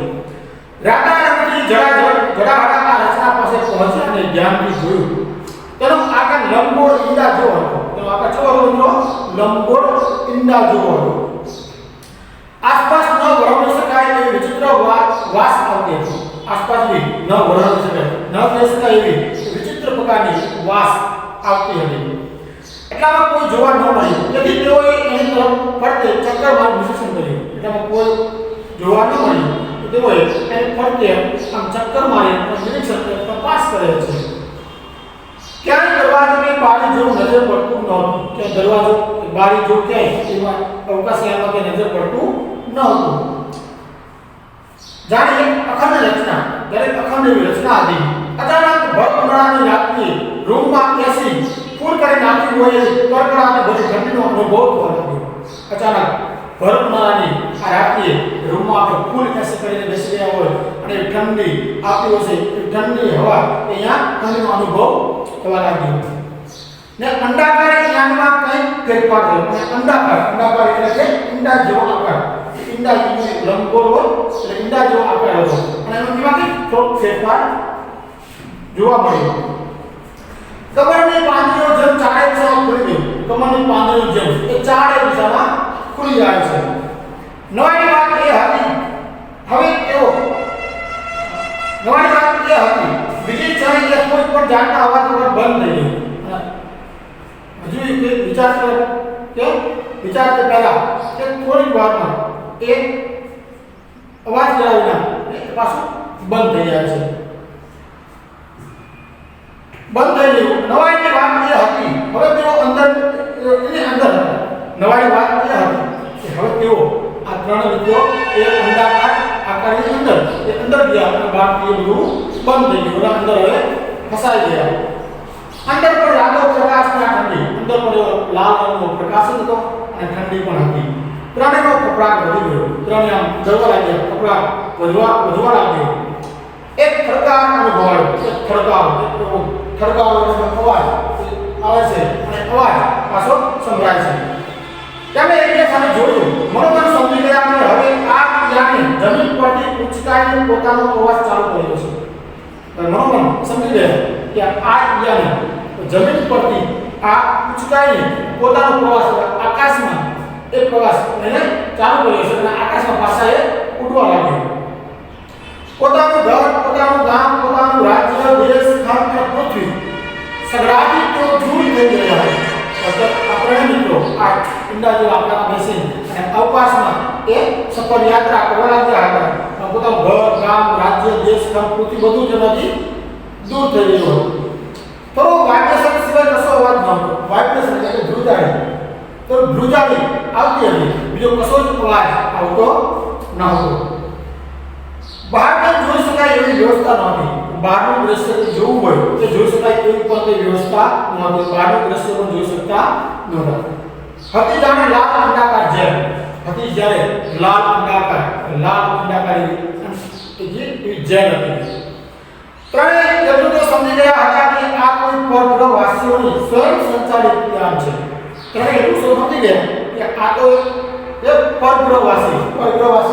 રાતા રંગની જડાહડા રચના પાસે પહોંચ્યા અને ધ્યાનથી જોયું. તેનો આકાર લંબગોળ ઈંડા જેવો હતો. તેનો આકાર કેવો હતો? લંબગોળ ઈંડા જેવો હતો. આસપાસ ન વરણી શકાય એવી વિચિત્ર વાસ આવતી હતી. આસપાસની ન વરણી શકાય, ન કહી શકાય એવી વિચિત્ર પ્રકારની વાસ આવતી હતી. એટલામાં કોઈ જોવા ન મળ્યું, તેથી તેઓએ એની તરફ ફરતે ચક્કર મારી નિરીક્ષણ કર્યું. એટલામાં કોઈ જોવા ન મળ્યું, તેઓએ એને ફરતે આમ ચક્કર મારી નિરીક્ષણ તપાસ કરે છે. ક્યાંય દરવાજાની બારી જેવું નજર પડતું નહોતું, કે દરવાજો બારી જો ક્યાંય એમાં અવકાશયાનમાં કે નજર પડતું નહોતું. જાણે એક અખંડ રચના, દરેક અખંડ એવી રચના હતી. અચાનક ભર ઉનાળાની રાત્રિએ રૂમમાં એસી ફૂલ કરી નાખી હોય કડકડાટ ભરી ઠંડીનો અનુભવ થવા લાગ્યો. અચાનક ભર ઉનાળાની આ રાત્રિએ રૂમમાં આપણે ફૂલ એસી કરીને બેસી ગયા હોય અને ઠંડી આપી હશે, ઠંડી હવા અહીંયા ઠંડીનો અનુભવ થવા લાગ્યો. ને અંડાકાર યાનમાં કંઈક ફેરફાર થયો. અને અંડાકાર એટલે કે ઈંડા જેવો આકાર, ઈંડા લંબગોળ હોય એટલે ઈંડા જેવો આકાર હતો, અને એમાં થોડોક ફેરફાર જોવા મળ્યો. કમરની પાંદડીઓ જેમ ચારે દિશામાં ખુલી ગઈ, કમરની પાંદડીઓ જેમ એ ચારે દિશામાં ખુલી જાય છે. નવાઈની વાત એ હતી, હવે તેઓ નવાઈની વાત એ હતી, બીજી ક્ષણે એ કોઈ પણ જાણતા અવાજ વગર બંધ થઈ ગયું. હજુ એક વિચાર પહેલા કે થોડી વારમાં એ અવાજ કરાવીને પાછું બંધ થઈ જાય છે. બંધ થઈ ગયું. નવાઈની વાત એ હતી, હવે તેઓ અંદર એની અંદર હતા. નવાઈની વાત એ હતી કે હવે તેઓ આ ત્રણ મિત્રો એ અંડાકાર આકારની અંદર ગયા અને બહારથી એ બધું બંધ થઈ ગયું. અંદર હવે ફસાઈ ગયા. અંદર પર લાલો પ્રકાશના ઠંડી, અંદર પર લાલ રંગનો પ્રકાશ હતો અને ઠંડી પણ હતી. ત્રણેયનો કપડાં વધી ગયો, ત્રણે આમ જળવા લાગ્યા, કપડાં વધવા લાગ્યો. એક થરકાવ અનુભવાયો, એક થરકાવ અવાજ આવે છે અને અવાજ પાછો સંભળાય છે. તેમણે એકબીજા જોયું, મનોમન સમજી ગયા કે હવે આ યાને જમીન પરથી ઉંચકાઈને પોતાનો પ્રવાસ ચાલુ કર્યો છે. મનોમન સમજી ગયા કે આ યાને જમીન પરથી આ ઉંચકાઈને પોતાનો પ્રવાસ આકાશમાં એ પ્રવાસ એને ચાલુ કર્યો છે અને આકાશમાં પાછા એ ઉડવા લાગ્યો. પોતાનું ઘર, પોતાનું ગામ, પોતાનું રાજ્ય, દેશ, ખંડ અને પૃથ્વી સગડાથી તેઓ દૂર થઈ ગયા હતા. આપણે મિત્રો આ ઈંડા જેવા આકારમાં બેસીને અને અવકાશમાં એ સફર યાત્રા કરવા લાગ્યા હતા. પોતાનું ઘર, ગામ, રાજ્ય, દેશ, ખંડ, પૃથ્વી બધું જેમાંથી દૂર થઈ ગયું હતું. થોડો વાઇબ્રેશન સિવાય કશો અવાજ ન હતો. વાઇબ્રેશન એટલે ધ્રુજારી, તો ધ્રુજારી આવતી હતી, બીજો કશો જ અવાજ આવતો ન હતો. બહાર જોઈ શકાય એવી વ્યવસ્થા નહોતી. બહારનું દ્રશ્ય જોવું હોય તો જોઈ શકાય એવી પણ કોઈ વ્યવસ્થા નહોતી. બહારનું દ્રશ્ય પણ જોઈ શકતા નહોતા. હતી જાણે લાલ અંડાકાર જેમ હતી, જ્યારે લાલ અંડાકાર જેમ હતી. ત્રણેય એટલું તો સમજી ગયા હતા કે આ કોઈ પરગ્રહવાસીઓની સ્વયં સંચાલિત યાન છે. ત્રણેય એટલું સમજી ગયા કે આ તો એક પરગ્રહવાસી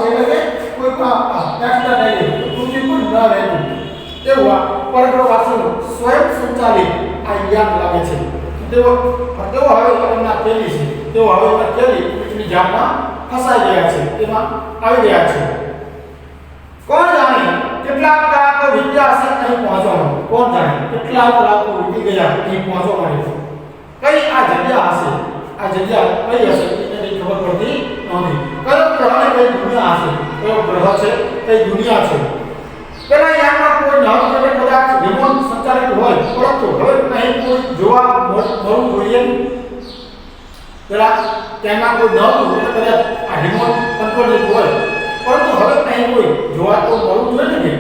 એટલે કે કોઈ પણ એક્સ્ટ્રા નહીં, પૃથ્વી પર ન રહેતું એવું આ પરગ્રહવાસીનું સ્વયં સંચાલિત આ યાન લાગે છે. તેઓ હવે એમના તેલી છે, તેઓ હવે એમના તેલી પૃથ્વીની જાળમાં ફસાઈ ગયા છે, એમાં આવી ગયા છે. કોણ જાણે કેટલા કલાકો વીત્યા હશે અહીં પહોંચવામાં? કોણ જાણે કેટલા કલાકો વીતી ગયા અહીં પહોંચવા માટે? કઈ આ જગ્યા હશે? આ જગ્યા કઈ હશે એની ખબર પડતી નહોતી. કયો ગ્રહ ને કઈ દુનિયા હશે? કયો ગ્રહ છે, કઈ દુનિયા છે? પેલા યાનમાં કોઈ નહોતું એટલે કદાચ રિમોટ સંચાલિત હોય, પરંતુ હવે અહીં કોઈ જોવા મળવું જોઈએ. પેલા ત્યાંમાં કોઈ નહોતું એટલે કદાચ આ રિમોટ કંટ્રોલ હોય, પરંતુ હવે અહીં કોઈ જોવા તો મળવું જોઈએ ને.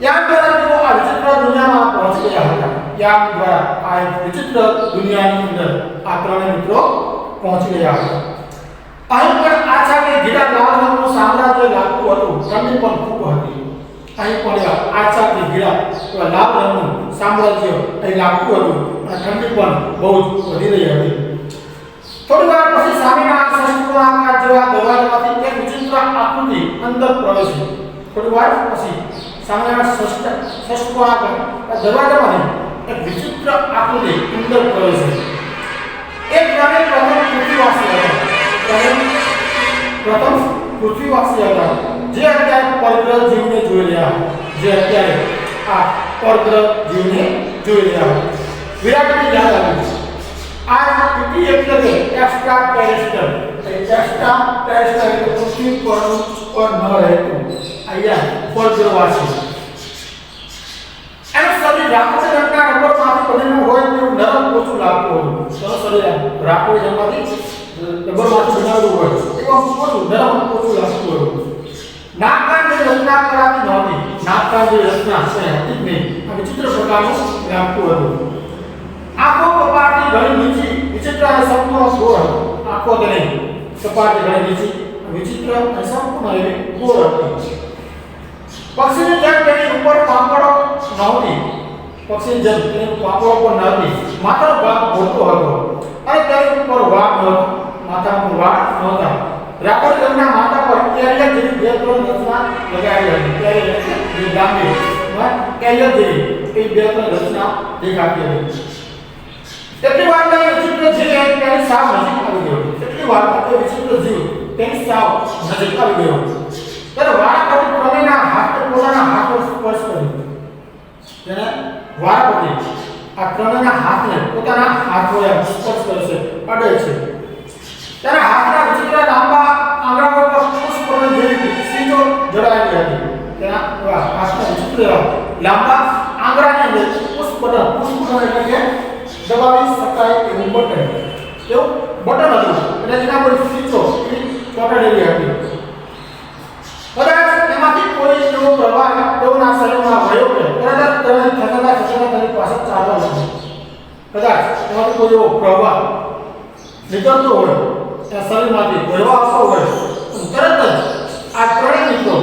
યાન દ્વારા તેઓ આ વિચિત્ર દુનિયામાં પહોંચી ગયા હતા. યાન દ્વારા આ વિચિત્ર દુનિયાની અંદર આ ત્રણેય મિત્રો પહોંચી ગયા હતા. અહીં પણ આછા કે ઘેરા લાલ રંગનું સામ્રાજ્ય લાગતું હતું. ઠંડી પણ ખૂબ હતી. અહીં પણ આછા કે ઘેરા લાલ રંગનું સામ્રાજ્ય અહીં લાગતું હતું અને ઠંડી પણ બહુ જ વધી રહી હતી. થોડી વાર પછી સામેના ષષ્ઠકોણાકાર જેવા દરવાજામાંથી એક વિચિત્ર આકૃતિ અંદર પ્રવેશી. થોડી વાર પછી સામેના ષષ્ઠકોણાકાર દરવાજામાંથી એક વિચિત્ર આકૃતિ અંદર પ્રવેશી. એક ગ્રામે પ્રથમ પૃથ્વીવાસી હતા, જે અત્યારે પરગ્રહ જીવને જોઈ રહ્યા હતા. વિરાટની યાદ આવી. આ પીટી એટલે કે એક્સ્ટ્રા ટેરેસ્ટ્રિયલ. એક્સ્ટ્રા ટેરેસ્ટ્રિયલ એટલે પૃથ્વી પર ન રહેતું અહીંયા પરગ્રહવાસી. એનું શરીર રાખોડી રંગના રબરમાંથી બનેલું હોય તેવું નરમ પોચું લાગતું હતું. તેનું શરીર રાખોડી રંગમાંથી રબરમાંથી બનાવેલું હોય એવું પોચું નરમ પોચું લાગતું હતું. નાકકાંડની રચના કરાતી નહોતી. નાકકાંડની રચના હતી જ નહીં. આ વિચિત્ર પ્રકારનું લાગતું હતું. આંખો કપાળની ઘણી નીચી વિચિત્ર અને સંપૂર્ણ ગોળ હતી. આંખો તો નહીં, કપાળની ઘણી નીચી વિચિત્ર અને સંપૂર્ણ એવી ગોળ હતી. પક્ષીની જેમ તેની ઉપર પાંપડો નહોતી. પક્ષીની જેમ તેની પાંપડો પણ નહોતી. માથાનો ભાગ મોટો હતો અને તેની ઉપર વાળ નહોતો. માથા પર વાળ નહોતા. રાખોડી રંગના માથા પર કેરિયર જેવી બે ત્રણ રચના લગાવી હતી. કેરિયર જે લાંબી કેરિયર જેવી એ બે ત્રણ રચના દેખાતી હતી. એટલી વાર વિચિત્ર જીવ તેની સાવ નજીક આવી ગયો. એટલી વાર વિચિત્ર જીવ તેની સાવ નજીક આવી ગયો. ત્યારે વારાપતિ પ્રમેયના હાથે પોતાના હાથ પર સ્પર્શ કર્યો. તેને વારાપતિ આ પ્રમેયના હાથને પોતાના હાથ વડે સ્પર્શ કરે છે, અડે છે. ત્યારે હાથના વિચિત્ર લાંબા આંગળા પર પુષ્પને જેવી સીધો જડાયેલી હતી. તેના હાથના વિચિત્ર લાંબા આંગળાની અંદર પુષ્પ એટલે કે દબાવી શકાય એવું બટન. એવું બટન હતું અને તેના પર સીધો ચોટાડેલી હતી. કદાચ એમાંથી કોઈ એવો પ્રવાહ તેઓના શરીરમાં વયો કે કદાચ તેની પાસે ચાલવા લાગ્યો. કદાચ એમાંથી કોઈ એવો પ્રવાહ નીકળતો હોય ત્યાં શરીરમાંથી વયો આવતો હોય તરત જ આ ત્રણેય મિત્રો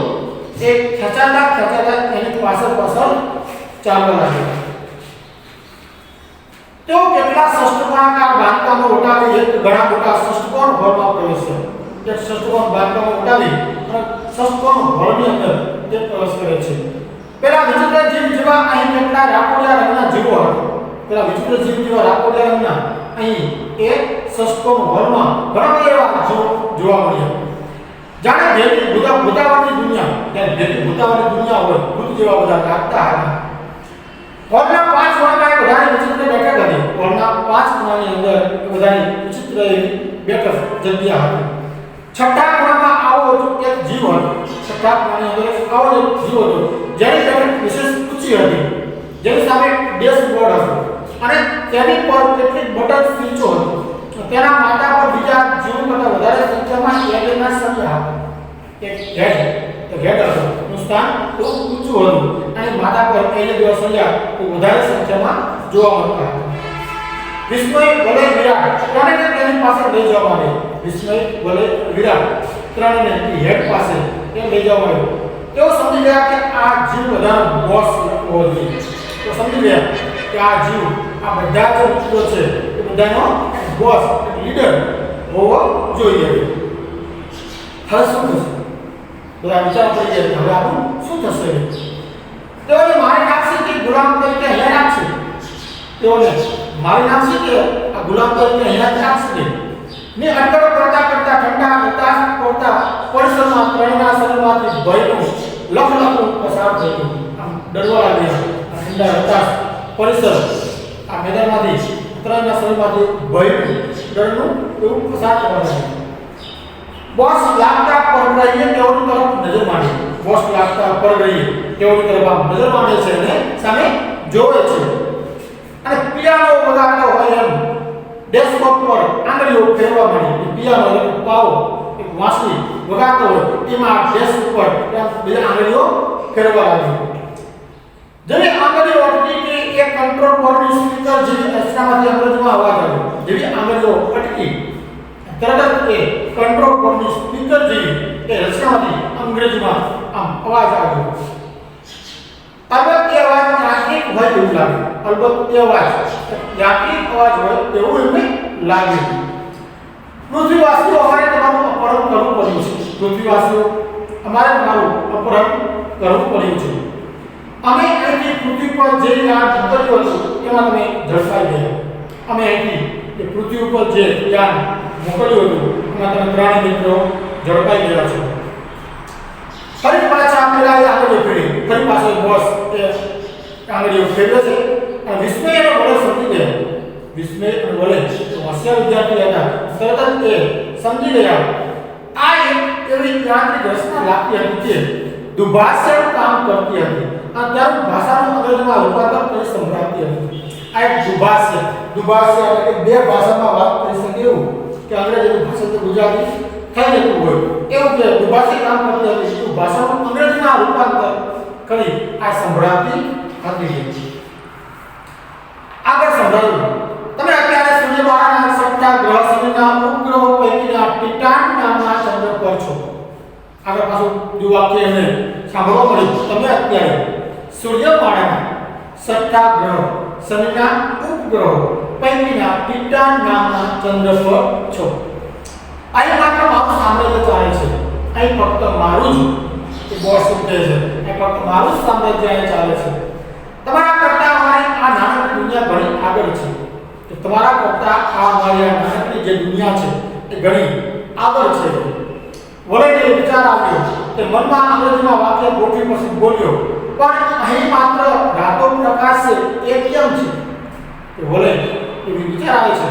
એક ખેંચાતા એની પાછળ ચાલવા લાગ્યા. તેઓ કેટલા ષષ્ઠકોણાકાર બાંધકામો ઉઠાવી એક ઘણા મોટા ષષ્ઠકોણ હોલમાં પ્રવેશ્યા. એક ષષ્ઠકોણ બાંધકામો ઉઠાવી અને ષષ્ઠકોણ હોલની અંદર તે પ્રવેશ કરે છે. પેલા વિચિત્ર જીવ જેવા અહીં કેટલા રાખોડિયા રંગના જીવો હતા. પેલા વિચિત્ર જીવ જેવા રાખોડિયા રંગના અહીં એક ષષ્ઠકોણ હોલમાં ઘણા એવા જીવો જોવા મળ્યા. જાણે ભેટી ભૂતાવળની દુનિયા, ત્યાં ભેટી ભૂતાવળની દુનિયા હોય ભૂત જેવા બધા લાગતા હતા. હોલના 5 ખૂણામાં એક વધારે વિચિત્ર બેઠક હતી. હોલના 5 ખૂણાની અંદર વધારે વિચિત્ર બેઠક જગ્યા હતી. છઠ્ઠા ખૂણામાં આવો એક જીવ હતો. છઠ્ઠા ખૂણાની અંદર આવો એક જીવ હતો જેની બેઠક વિશેષ ઊંચી હતી, જેની સામે ડેશબોર્ડ હતો અને તેની પર કેટલીક બટન સ્વિચો હતી. તેના માથા પર બીજા જીવ કરતા વધારે સંખ્યામાં એલિયનના સળિયા હતા. એક હેડ હતો. નું સ્થાન ખૂબ ઊંચું હતું અને માથા પર એલિયન જેવા સળિયા વધારે સંખ્યામાં જોવા મળતા હતા. વિસ્મય વલય વિરાટ ત્રણેયને તેની પાસે લઈ જવામાં આવ્યા. વિસ્મય વલય વિરાટ ત્રણેયને હેડ પાસે તે લઈ જવામાં આવ્યો. તેઓ સમજી ગયા કે આ જીવ બધાનો બોસ હોવો જોઈએ. તો સમજી ગયા કે આ જીવ આ બધા જે મિત્રો છે એ બધાનો બોસ લીડર હોવો જોઈએ. હવે શું થશે? બધા વિચાર કરી ગયા હવે આપણું શું થશે? તેઓને મારી નાખશે કે ગુલામ તરીકે અહીંયા રાખશે? તેઓને મારી નાખશે કે આ ગુલામ તરીકે અહીંયા રાખશે? ને અટકળો કરતા ઠંડા હતાશ પડતા પરિસરમાં ત્રણના શરીરમાંથી ભયનું લખલખું પસાર થયું. આમ ડરવા લાગ્યા. આ ઠંડા હતાશ પરિસર આ મેદાનમાંથી ત્રણના શરીરમાંથી ભયનું ડરનું એવું પસાર થવા લાગ્યું. બોસ લાગતા પરગડીએ તેઓની તરફ નજર માંડી. બોસ લાગતા પરગડીએ તેઓની તરફ આમ નજર માંડે છે અને સામે જોવે છે. અને પિયાનો વગાડતો હોય એમ ડેસ્કટોપ પર આંગળીઓ ફેરવા માંડી. પિયાનો એટલે પાવો એક વાંસળી વગાડતો હોય એમાં ડેસ્ક ઉપર બીજા આંગળીઓ ફેરવા લાગી. જેવી આંગળીઓ અટકી કે એક કંટ્રોલ બોર્ડની સ્પીકર જેવી રચનામાંથી અંગ્રેજીમાં અવાજ આવ્યો. જેવી આંગળીઓ અટકી તરત એ કંટ્રોલ બોર્ડની સ્પીકર જેવી એ રચનામાંથી અંગ્રેજીમાં આમ અવાજ આવ્યો. અલબત્ત એ અવાજ યાંત્રિક હોય એવું લાગે. અલબત્ત એ અવાજ યાંત્રિક અવાજ હોય તેવું એમને લાગ્યું. પૃથ્વીવાસીઓ અમારે તમારું અપહરણ કરવું પડ્યું છે. પૃથ્વીવાસીઓ અમારે તમારું અપહરણ કરવું પડ્યું છે. અમે અહીંથી પૃથ્વી પર જે યાન મોકલ્યું હતું એમાં તમે ઝડપાઈ ગયા. અમે અહીંથી પૃથ્વી ઉપર જે યાન મોકલ્યું હતું એમાં તમે ત્રણેય મિત્રો ઝડપાઈ ગયા છો. ફરી પાછા પેલા આંગળીઓ ફેરવી. ફરી પાછો બોસ એ આંગળીઓ ફેરવે છે અને વિસ્મય એનો વડે સમજી ગયા વિસ્મય અને વલય હોશિયાર વિદ્યાર્થી હતા, તરત જ એ સમજી ગયા આ એક એવી યાંત્રિક રચના લાગતી હતી કે દુભાષ્યનું કામ કરતી હતી અને ત્યાર ભાષાનું અંગ્રેજીમાં રૂપાંતર કરી સંભળાવતી હતી. આ એક દુભાષ્ય એટલે કે બે ભાષામાં વાત કરી શકે એવું કે અંગ્રેજી ભાષા તો ગુજરાતી થઈ જતું હોય એવું કે દુભાષ્ય કામ કરતી હતી. તો ભાષાનું અંગ્રેજીમાં રૂપાંતર કરી આ સંભળાવતી હતી. આગળ સંભળાવ્યું તમે અત્યારે સૂર્યમાળાના સપ્તાહ ગ્રહ સૂર્યના ઉપગ્રહો પૈકીના ટિટાન નામના ચંદ્ર પર છો. આગળ પાછું જો વાક્ય એમને સાંભળવા મળ્યું તમે અત્યારે સૂર્યમાળાના સપ્તાહ ગ્રહ શનિના ઉપગ્રહો પૈકીના ટિટાન નામના ચંદ્ર પર છો. અહીં માત્ર મારું સામ્રાજ્ય ચાલે છે. અહીં ફક્ત મારું જ બોસ ઉઠે છે. અહીં ફક્ત મારું જ સામ્રાજ્ય અહીં ચાલે છે. તમારા કરતા અમારી આ નાનકડી દુનિયા ઘણી આગળ છે. તો તમારા કરતા આ અમારી આ નાનકડી જે દુનિયા છે એ ઘણી આગળ છે. વળીને વિચાર આવ્યો કે મનમાં અંગ્રેજીમાં વાક્ય ગોઠવી પછી બોલ્યો પણ અહીં માત્ર રાતો પ્રકાશ છે એ કેમ છે? તો વળે એવી વિચાર આવે છે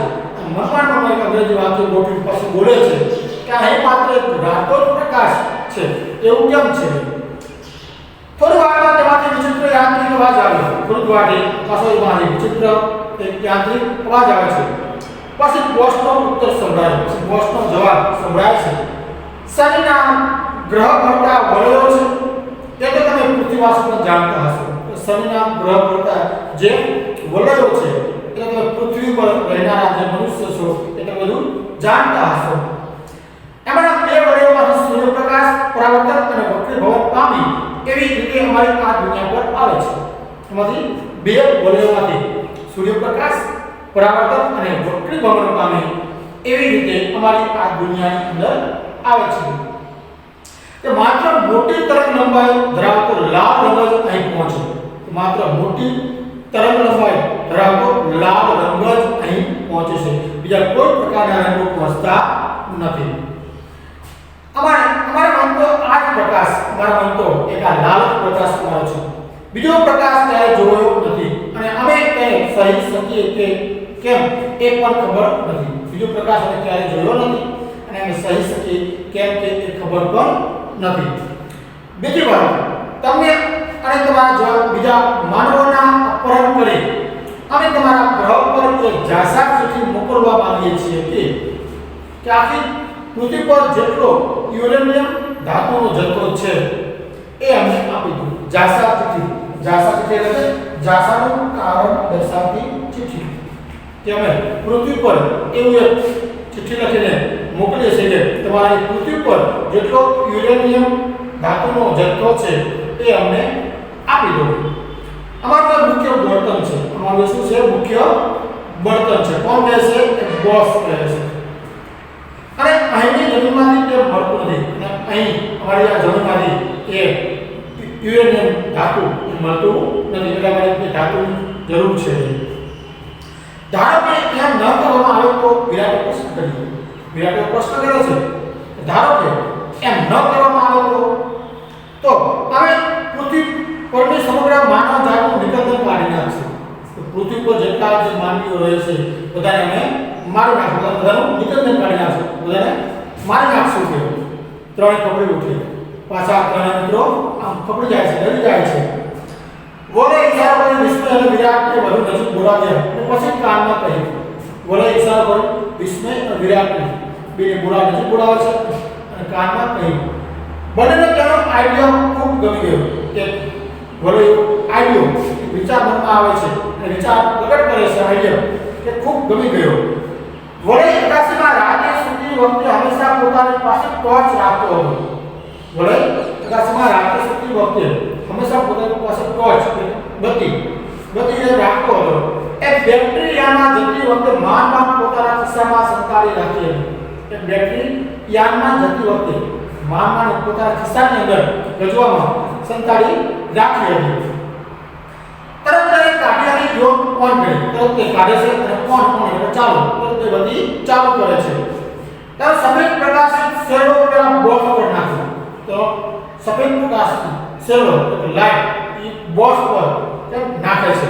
મનમાં એક અંગ્રેજી વાક્ય ગોઠવી પછી બોલે છે કે અહીં માત્ર રાતો પ્રકાશ છે એવું કેમ છે? થોડી વારમાં તેમાંથી વિચિત્ર યાંત્રિક અવાજ આવ્યો. થોડી વારે પાછો એમાંથી વિચિત્ર એક યાંત્રિક અવાજ આવે છે. પછી બોસનો ઉત્તર સંભળાય, પછી બોસનો જવાબ સંભળાય છે. શનિના ગ્રહ કરતા વલયો છે એ તો તમે પૃથ્વીવાસી પણ જાણતા હશો. શનિના ગ્રહ કરતા જે વલયો છે એટલે તમે પૃથ્વી પર રહેનારા જે મનુષ્ય છો એટલે બધું જાણતા હશો. એમાં બે વલયોમાંથી સૂર્યપ્રકાશ પરાવર્તન અને વક્રીભવન પામી એવી રીતે અમારી આ દુનિયા પર આવે છે. એમાંથી બે વલયોમાંથી સૂર્યપ્રકાશ પરાવર્તન અને વક્રીભવન પામે એવી રીતે અમારી આ દુનિયાની અંદર આવે છે. કે માત્ર મોટી તરંગ લંબાઈ ધરાવતો લાલ રંગ જ અહીં પહોંચે. માત્ર મોટી તરંગ લંબાઈ ધરાવતો લાલ રંગ જ અહીં પહોંચે છે. બીજા કોઈ પ્રકારના રંગો પહોંચતા નથી. અમારા મન તો આ જ પ્રકાશ, અમારા મન તો એક આ લાલ પ્રકાશ અમારો છે. બીજો પ્રકાશ ક્યાંય જોયો નથી અને અમે તેને સહી શકીએ કે કેમ એ પણ ખબર નથી. બીજો પ્રકાશ અમે ક્યારેય જોયો નથી અને અમે સહી શકીએ કેમ કે એ ખબર પણ નથી. બીજી વાત, તમે અને તમારા જેવા બીજા માનવોના અપહરણ કરી અમે તમારા ગ્રહ પર એક જાસાદ ચિઠ્ઠી મોકલવા માંગીએ છીએ કે આખી પૃથ્વી પર જેટલો યુરેનિયમ ધાતુનો જથ્થો છે એ અમને આપી દો. જાસાદ ચિઠ્ઠી એટલે જાસાનું કારણ દર્શાવતી ચિઠ્ઠી કે અમે પૃથ્વી પર એવું એક ચિઠ્ઠી લખીને મોકલીએ છીએ કે તમારી પૃથ્વી પર જેટલો યુરેનિયમ ધાતુનો જથ્થો છે એ અમને આપી દો. અમારું મુખ્ય બળતણ છે. અમારું શું છે? મુખ્ય બળતણ છે. કોણ કહે છે? બોસ કહે છે. અને અહીંની જમીનમાંથી તે મળતું નથી અને અહીં અમારી આ જમીનમાંથી એ યુરેનિયમ ધાતુ મળતું નથી એટલે અમારે તે ધાતુની જરૂર છે. ધારો કે એમ ન કરવામાં આવે તો વિરાટે પ્રશ્ન કર્યો. વિરાટે પ્રશ્ન કર્યો છે ધારો કે એમ ન કરવામાં આવે તો અમે પૃથ્વી પરની સમગ્ર માનવ જાતનું નિકંદન કાઢી નાખશું. પૃથ્વી પર જેટલા જે માનવીઓ રહે છે બધાને અમે મારી નાખશું. બધાનું નિકંદન કાઢી નાખશું. બધાને મારી નાખશું. કે ત્રણે કપડી ઉઠી પાછા ત્રણે મિત્રો આમ કપડી જાય છે, ડરી જાય છે. બોલે ઈશારો કરી વિસ્મય અને વિરાટને વધુ નજીક બોલાવ્યા અને પછી કાનમાં કહ્યું. બોલે ઈશારો કરી વિસ્મય અને વિરાટને બેને બોલા નજીક બોલાવે છે અને કાનમાં કહ્યું. બંનેને તેનો આઈડિયા ખૂબ ગમી ગયો. કે બોલે આઈડિયો વિચાર મનમાં આવે છે અને વિચાર પ્રગટ કરે છે. આઈડિયા કે ખૂબ ગમી ગયો. વળે આકાશમાં રાતે સુતી વખતે હંમેશા પોતાની પાસે ટોર્ચ રાખતો હતો. વળે આકાશમાં રાતે સુતી વખતે હંમેશા પોતાની પાસે ટોર્ચ બત્તી રાખતો હતો. એ બેટરી યાનમાં જતી વખતે માંડ પોતાના ખિસ્સામાં સંતાડી રાખી હતી. એ બેટરી યાનમાં જતી વખતે માંડ પોતાના ખિસ્સાની અંદર ગજવામાં સંતાડી રાખી હતી. તરત જ કાઢ્યાની યોગ ઓન કરી તરત તે કાઢે છે અને ઓન એટલે ચાલુ તરત તે બધી ચાલુ કરે છે. ત્યારે સફેદ પ્રકાશિત શેડો પેલા બોસ પર નાખે. તો સફેદ પ્રકાશિત શેડો એટલે લાઈટ એ બોસ પર નાખે છે.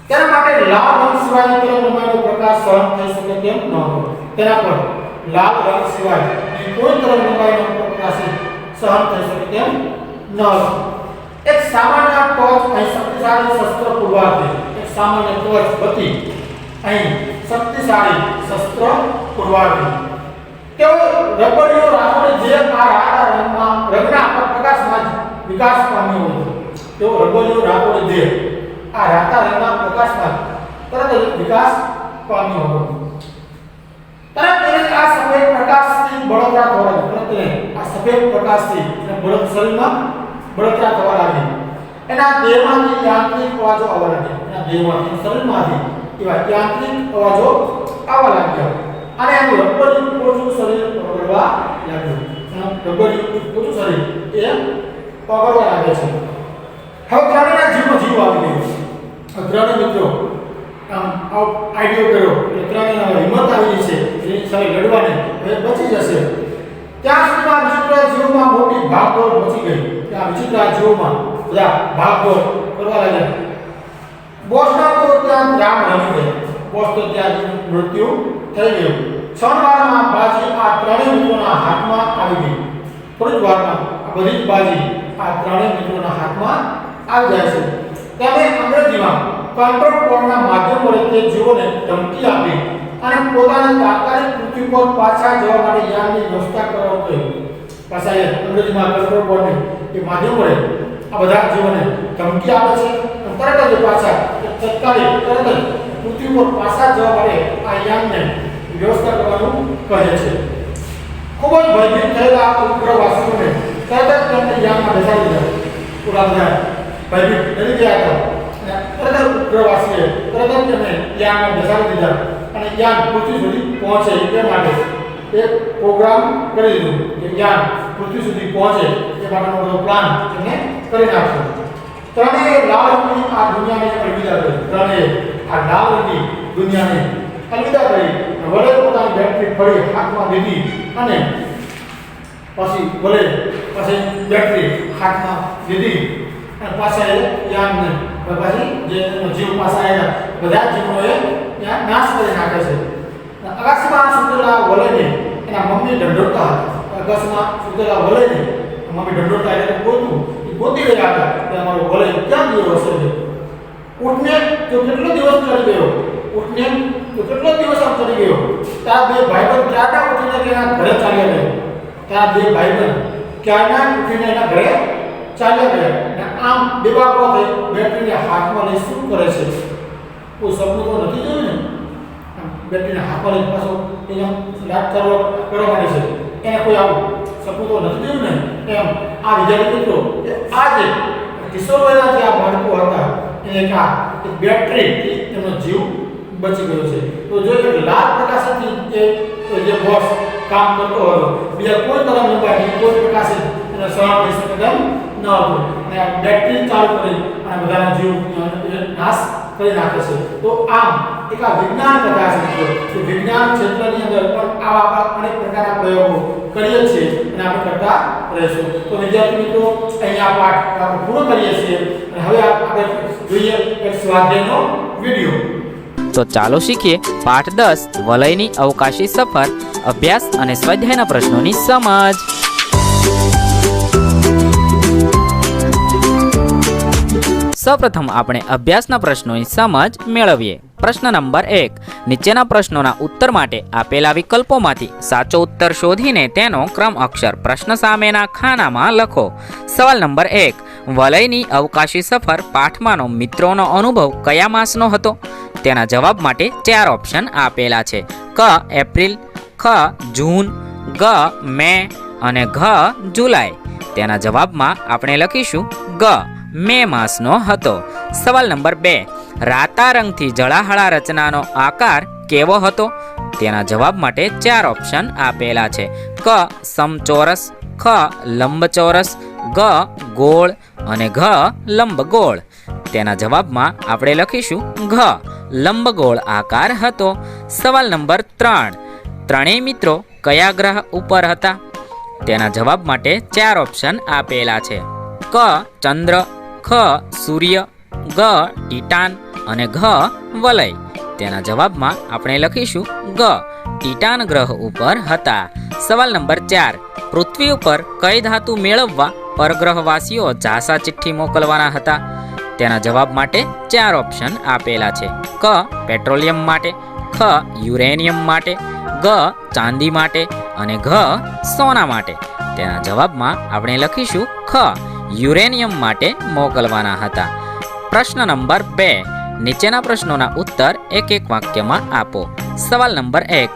તેના માટે લાલ રંગ સિવાયની તરંગલંબાઈનો પ્રકાશ સહન થઈ શકે તેમ ન હતો. તેના પર લાલ રંગ સિવાય કોઈ તરંગલંબાઈનો પ્રકાશ સહન થઈ શકે તેમ ન હતો. એક સામાન્ય ટોર્ચ અહીં શક્તિશાળી શસ્ત્ર પુરવાથી, એક સામાન્ય ટોર્ચ બત્તી અહીં શક્તિશાળી શસ્ત્ર પુરવાથી. તેઓ રબડીઓ રાખોડી જે આ રાતા રંગના પ્રકાશમાં વિકાસ પામ્યો હતો. તેઓ રબડીઓ રાખોડી જે આ રાતા રંગના પ્રકાશમાં તરત જ વિકાસ પામ્યો હતો. તરત જ આ સફેદ પ્રકાશથી બળતરા થવા લાગી. તરત આ સફેદ પ્રકાશથી બળદ શરીરમાં બળતરા થવા લાગી. એના દેહમાંથી યાંત્રિક અવાજો આવવા લાગ્યા. એના દેહમાંથી શરીરમાંથી એવા યાંત્રિક અવાજો આવવા લાગ્યા. અને એનું રબરનું પોચું શરીર પકડવા લાગ્યું. રબરનું પોચું શરીર એ પકડવા લાગે છે. હવે ત્રણેયના જીવમાં જીવ આવી ગયો. ત્રણેય મિત્રો આમ આઈડિયો કર્યો કે ત્રણેયને હિંમત આવી છે એની સામે લડવાની, હવે બચી જશે. ત્યાં સુધીમાં વિચિત્ર જીવમાં મોટી ભાગદોડ મચી ગઈ. ત્યાં વિચિત્ર જીવમાં બધા ભાગદોડ કરવા લાગ્યા. બોસના તો ત્યાં રામ રમી ગયા. બોસ તો ત્યાં મૃત્યુ થઈ ગયું. ક્ષણવારમાં બાજી આ ત્રણેય મિત્રોના હાથમાં આવી ગઈ. થોડી જ વારમાં આ બધી જ બાજી આ ત્રણેય મિત્રોના હાથમાં આવી જાય છે. તેમણે અંગ્રેજીમાં કંટ્રોલ પોર્ટના માધ્યમ વડે તે જીવોને ધમકી આપી અને પોતાની તાત્કાલિક પૃથ્વી પર પાછા જવા માટે યાનની વ્યવસ્થા કરવા કહ્યું. પાછા એ અંગ્રેજીમાં કંટ્રોલ પોર્ટની એ માધ્યમ વડે આ બધા જીવોને ધમકી આપે છે. તરત જ પાછા તત્કાલિક તરત જ પૃથ્વી પર પાછા જવા માટે આ યાનને વ્યવસ્થા કરવાનું કહે છે. ખૂબ જ ભયભીત થયેલા ઉપગ્રહવાસીઓને તરત જ તેમને યાનમાં બેસાડી દીધા. પૂરા બધા ભયભીત ડરી ગયા હતા. તરત જ ઉપગ્રહવાસીએ તરત જ તેમને યાનમાં બેસાડી દીધા અને યાન પૃથ્વી સુધી પહોંચે તે માટે એક પ્રોગ્રામ કરી દીધું કે યાન પૃથ્વી સુધી પહોંચે તે માટેનો બધો પ્લાન તેમણે કરી નાખ્યો. ત્રણેય લાલ રંગની આ દુનિયાને અલવિદા કરી. ત્રણેય આ લાલ રંગની દુનિયાને અલવિદા કરી વડે પોતાની બેટરી ફરી હાથમાં લીધી અને પછી બેટરી હાથમાં લીધી અને પાછા એ યાનને પછી જે જીવ પાછા આવ્યા બધા જીવોએ ત્યાં નાશ કરી નાખે છે. આકાશમાં સુતેલા વલયને એના મમ્મી ઢંઢોળતા હતા. આકાશમાં સુતેલા વલયને મમ્મી ઢંઢોળતા એટલે ગોતી રહ્યા હતા કે અમારો વલય ક્યાં ગયો હશે. ઊંટને તો કેટલો દિવસ ચડી ગયો. ઊંટને તો કેટલો દિવસ આમ ચડી ગયો. તારા બે ભાઈબંધ ક્યારના ઉઠીને એના ઘરે ચાલ્યા ગયા. તારા બે ભાઈબંધ ક્યારના ઉઠીને એના ઘરે ચાલ્યા ગયા. અને આમ બેબાકો થઈ બેટરીને હાથમાં લઈ શું કરે છે? કોઈ સપનું તો નથી જોયું ને. બેટરીને હાથમાં લઈ પાછો એને લાટ કરવા માંડે છે. એને કોઈ આવું સપનું તો નથી જોયું ને. એમ આ વિદ્યાર્થી મિત્રો આ જે કિશોર વયના જે આ બાળકો હતા એને એક બેટરી એમનો જીવ બચી ગયો છે. તો જો એક લાલ પ્રકાશથી જે બોસ કામ કરતો હતો, બીજા કોઈ તરંગલંબાઈ કોઈ પ્રકાશ એને સહન કરી શકે તેમ ન હતું. અને આ બેટરી ચાલુ કરી અને બધાનો જીવ નાશ કરી નાખે છે. તો આમ એક આ વિજ્ઞાન કથા છે કે વિજ્ઞાન ક્ષેત્રની અંદર પણ આવા અનેક પ્રકારના પ્રયોગો કરીએ છીએ અને આપણે કરતા રહીશું. તો વિદ્યાર્થી મિત્રો અહીંયા પાઠ આપણે પૂરો કરીએ છીએ અને હવે આપણે જોઈએ એક સ્વાધ્યાયનો વિડિયો. તો ચાલો શીખીએ પાઠ 10 વલયની અવકાશી સફર, અભ્યાસ અને સ્વાધ્યાયના પ્રશ્નોની સમજ. સૌપ્રથમ આપણે અભ્યાસના પ્રશ્નોની સમજ મેળવીએ. પ્રશ્ન નંબર 1. નીચેના પ્રશ્નોના ઉત્તર માટે આપેલા વિકલ્પોમાંથી સાચો ઉત્તર શોધીને તેનો ક્રમ અક્ષર પ્રશ્ન સામેના ખાનામાં લખો. સવાલ નંબર 1. વલયની અવકાશી સફર પાઠમાંનો મિત્રોનો અનુભવ કયા માસનો હતો? તેના જવાબ માટે 4 ઓપ્શન આપેલા છે. ક એપ્રિલ, ખ જૂન, ગ મે અને ઘ જુલાઈ. તેના જવાબમાં આપણે લખીશું ગ મે માસનો હતો. સવાલ નંબર 2. રાતા રંગથી જળાહળા રચનાનો આકાર કેવો હતો? તેના જવાબ માટે 4 ઓપ્શન આપેલા છે. ક સમચોરસ, ખ લંબચોરસ, ગ ગોળ અને ઘ લંબગોળ. તેના જવાબમાં આપણે લખીશું ઘ લંબગોળ આકાર હતો. સવાલ નંબર 3. ત્રણેય મિત્રો કયા ગ્રહ ઉપર હતા? તેના જવાબ માટે 4 ઓપ્શન આપેલા છે. ક ચંદ્ર, ખ સૂર્ય, ગ ટિટાન અને ઘ વલય. તેના જવાબમાં આપણે લખીશું ગ. ટીટાન ગ્રહ ઉપર હતા. સવાલ નંબર 4. પૃથ્વી ઉપર કઈ ધાતુ મેળવવા પરગ્રહવાસીઓ જાસા ચિઠ્ઠી મોકલવાના હતા? તેના જવાબ માટે 4 ઓપ્શન આપેલા છે. ક. પેટ્રોલિયમ માટે, ખ. યુરેનિયમ માટે, ગ. ચાંદી માટે અને ઘ. સોના માટે. તેના જવાબમાં આપણે લખીશું ખ. યુરેનિયમ માટે મોકલવાના હતા. પ્રશ્ન નંબર 2. નીચેના પ્રશ્નોના ઉત્તર એક એક વાક્યમાં આપો. સવાલ નંબર 1.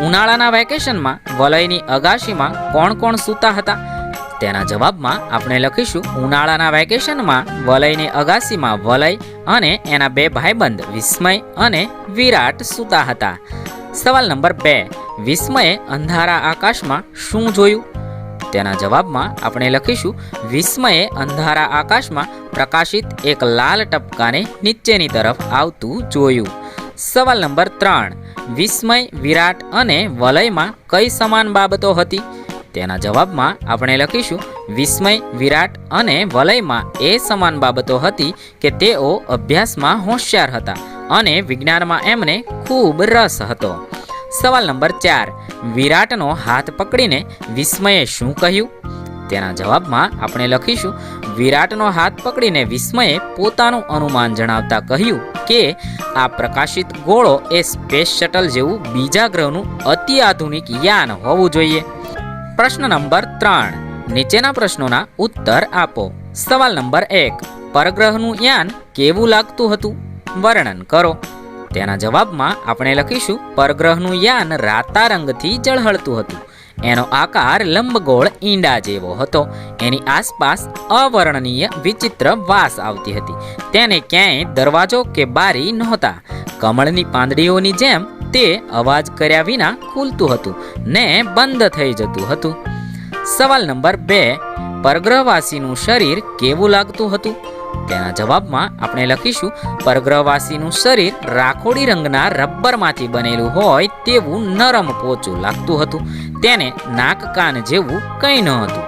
ઉનાળાના વેકેશનમાં વલયની અગાશીમાં કોણ કોણ સૂતા હતા? તેના જવાબમાં આપણે લખીશું ઉનાળાના વેકેશનમાં વલયની અગાશીમાં વલય અને એના 2 ભાઈબંધ વિસ્મય અને વિરાટ સૂતા હતા. સવાલ નંબર 2. વિસ્મયે અંધારા આકાશમાં શું જોયું? તેના જવાબમાં આપણે લખીશું વિસ્મયે અંધારા આકાશમાં પ્રકાશિત એક લાલ ટપકાને નીચેની તરફ આવતું જોયું. સવાલ નંબર 3. વિસ્મય, વિરાટ અને વલયમાં કઈ સમાન બાબતો હતી? તેના જવાબમાં આપણે લખીશું વિસ્મય, વિરાટ અને વલયમાં એ સમાન બાબતો હતી કે તેઓ અભ્યાસમાં હોશિયાર હતા અને વિજ્ઞાનમાં એમને ખૂબ રસ હતો. સવાલ નંબર 4. વિરાટનો હાથ પકડીને વિસ્મયે શું કહ્યું? તેના જવાબમાં આપણે લખીશું વિરાટનો હાથ પકડીને વિસ્મયે પોતાનું અનુમાન જણાવતા કહ્યું કે આ પ્રકાશિત ગોળો એ સ્પેસ શટલ જેવું બીજા ગ્રહનું અતિ આધુનિક યાન હોવું જોઈએ. પ્રશ્ન નંબર 3. નીચેના પ્રશ્નોના ઉત્તર આપો. સવાલ નંબર 1. પરગ્રહનું યાન કેવું લાગતું હતું? વર્ણન કરો. તેના જવાબમાં આપણે લખીશું પરગ્રહનું યાન રાતા રંગથી ઝળહળતું હતું. એનો આકાર લંબગોળ ઈંડા જેવો હતો. એની આસપાસ અવર્ણનીય વિચિત્ર વાસ આવતી હતી. તેને ક્યાંય દરવાજો કે બારી નહોતા. કમળની પાંદડીઓની જેમ તે અવાજ કર્યા વિના ખુલતું હતું ને બંધ થઈ જતું હતું. સવાલ નંબર 2. પરગ્રહવાસીનું શરીર કેવું લાગતું હતું? તેના જવાબમાં આપણે લખીશું પરગ્રહવાસીનું શરીર રાખોડી રંગના રબરમાંથી બનેલું હોય તેવું નરમ પોચું લાગતું હતું. તેને નાક કાન જેવું કંઈ ન હતું.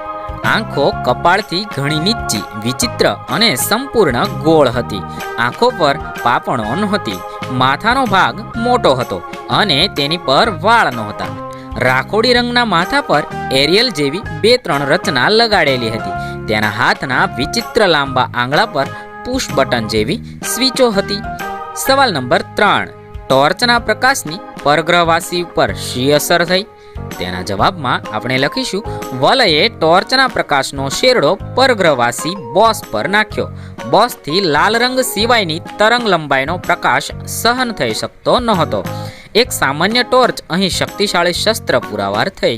આંખો કપાળથી ઘણી નીચી, વિચિત્ર અને સંપૂર્ણ ગોળ હતી. આંખો પર પાપણો નહોતી. માથાનો ભાગ મોટો હતો અને તેની પર વાળ નહોતા. રાખોડી રંગના માથા પર એરિયલ જેવી 2-3 રચના લગાડેલી હતી. તેના હાથના વિચિત્ર લાંબા આંગળા પર પુશ બટન જેવી સ્વિચો હતી. સવાલ નંબર 3. ટોર્ચના પ્રકાશની પરગ્રહવાસી ઉપર શી અસર થઈ? તેના જવાબમાં આપણે લખીશું વલયે ટોર્ચના પ્રકાશનો શેરડો પરગ્રહવાસી બોસ પર નાખ્યો. બોસથી લાલ રંગ સિવાયની તરંગ લંબાઈનો પ્રકાશ સહન થઈ શકતો નહોતો. એક સામાન્ય ટોર્ચ અહીં શક્તિશાળી શસ્ત્ર પુરાવાર થઈ.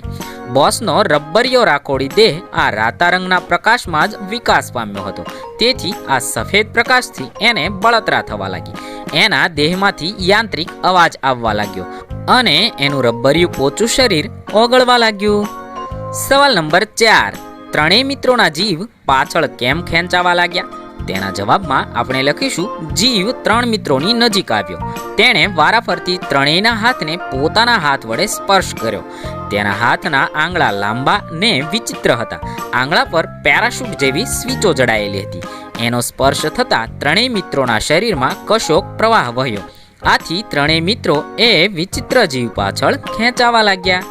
બોસનો રબ્બરિયો રાખોડી દેહ આ રાતા રંગના પ્રકાશમાં જ વિકાસ પામ્યો હતો. તેથી આ સફેદ પ્રકાશથી એને બળતરા થવા લાગી. એના દેહમાંથી યાંત્રિક અવાજ આવવા લાગ્યો અને એનું રબ્બરિયું પોચું શરીર ઓગળવા લાગ્યું. સવાલ નંબર 4. ત્રણેય મિત્રોના જીવ પાછળ કેમ ખેંચાવા લાગ્યા? તેના જવાબમાં આપણે લખીશું જીવ 3 મિત્રોની નજીક આવ્યો. તેણે વારાફરતી ત્રણેયના હાથને પોતાના હાથ વડે સ્પર્શ કર્યો. તેના હાથના આંગળા લાંબા ને વિચિત્ર હતા. આંગળા પર પેરાશૂટ જેવી સ્વિચો જડાયેલી હતી. એનો સ્પર્શ થતાં ત્રણેય મિત્રોના શરીરમાં કશોક પ્રવાહ વહ્યો. આથી ત્રણેય મિત્રો એ વિચિત્ર જીવ પાછળ ખેંચાવા લાગ્યા.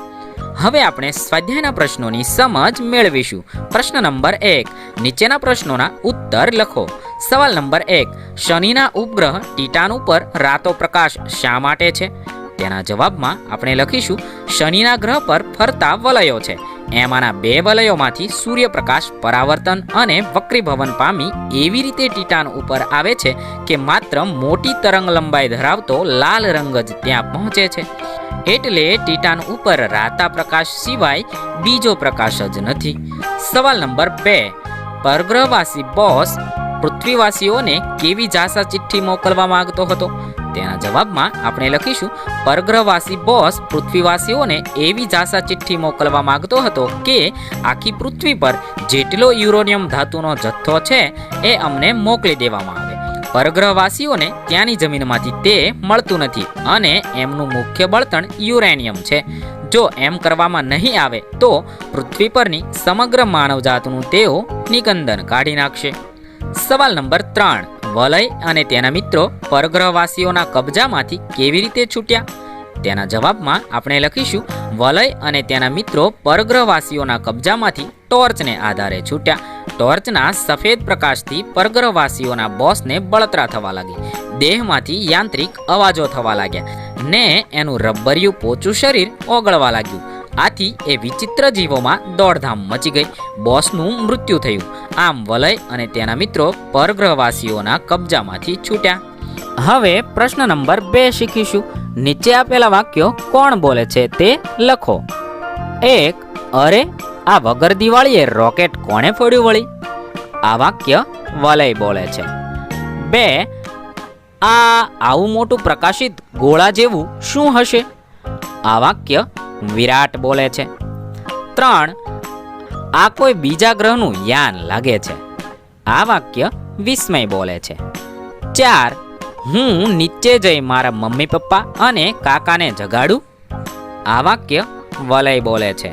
હવે આપણે સ્વાધ્યાયના પ્રશ્નોની સમજ મેળવીશું. પ્રશ્ન નંબર 1. નીચેના પ્રશ્નોના ઉત્તર લખો. સવાલ નંબર 1. શનિના ઉપગ્રહ ટીટાન ઉપર રાતો પ્રકાશ શા માટે છે? તેના જવાબમાં આપણે લખીશું શનિના ગ્રહ પર ફરતા વલયો છે. એમાંના 2 વલયોમાંથી સૂર્યપ્રકાશ પરાવર્તન અને વક્રીભવન પામી એવી રીતે ટીટાન ઉપર આવે છે કે માત્ર મોટી તરંગ લંબાઈ ધરાવતો લાલ રંગ જ ત્યાં પહોંચે છે. એટલે ટીટાન ઉપર રાતા પ્રકાશ સિવાય બીજો પ્રકાશ જ નથી. સવાલ નંબર 2. પરગ્રહવાસી બોસ પૃથ્વીવાસીઓને કેવી જાસા ચિઠ્ઠી મોકલવા માંગતો હતો? તેના જવાબમાં આપણે લખીશું પરગ્રહવાસી બોસ પૃથ્વીવાસીઓને એવી જાસા ચિઠ્ઠી મોકલવા માંગતો હતો કે આખી પૃથ્વી પર જેટલો યુરેનિયમ ધાતુનો જથ્થો છે એ અમને મોકલી દેવામાં આવે. પરગ્રહવાસીઓને ત્યાંની જમીનમાંથી તે મળતું નથી અને એમનું મુખ્ય બળતણ યુરેનિયમ છે. જો એમ કરવામાં નહીં આવે તો પૃથ્વી પરની સમગ્ર માનવજાતનું તેઓ નિકંદન કાઢી નાખશે. સવાલ નંબર 3. વલય અને તેના મિત્રો પરગ્રહવાસીઓના કબજામાંથી કેવી રીતે છૂટ્યા? તેના જવાબમાં આપણે લખીશું વલય અને તેના મિત્રો પરગ્રહવાસીઓના કબજામાંથી ટોર્ચને આધારે છૂટ્યા. ટોર્ચના સફેદ પ્રકાશથી પરગ્રહવાસીઓના બોસને બળતરા થવા લાગી. દેહમાંથી યાંત્રિક અવાજો થવા લાગ્યા ને એનું રબ્બરિયું પોચું શરીર ઓગળવા લાગ્યું. આથી એ વિચિત્ર જીવોમાં દોડધામ મચી ગઈ. બોસનું મૃત્યુ થયું. આમ વલય અને તેના મિત્રો પરગ્રહવાસીઓના કબજામાંથી છૂટ્યા. હવે પ્રશ્ન નંબર 2 શીખીશું. નીચે આપેલા વાક્યો કોણ બોલે છે તે લખો. 1. અરે આ વગર દિવાળીએ રોકેટ કોણે ફોડ્યું વળી? આ વાક્ય વલય બોલે છે. 2. આ આવું મોટું પ્રકાશિત ગોળા જેવું શું હશે? આ વાક્ય વિરાટ બોલે છે. 3. આ કોઈ બીજા ગ્રહનું યાન લાગે છે. આ વાક્ય વિસ્મય બોલે છે. 4. હું નીચે જઈ મારા મમ્મી પપ્પા અને કાકાને જગાડું. આ વાક્ય વલય બોલે છે.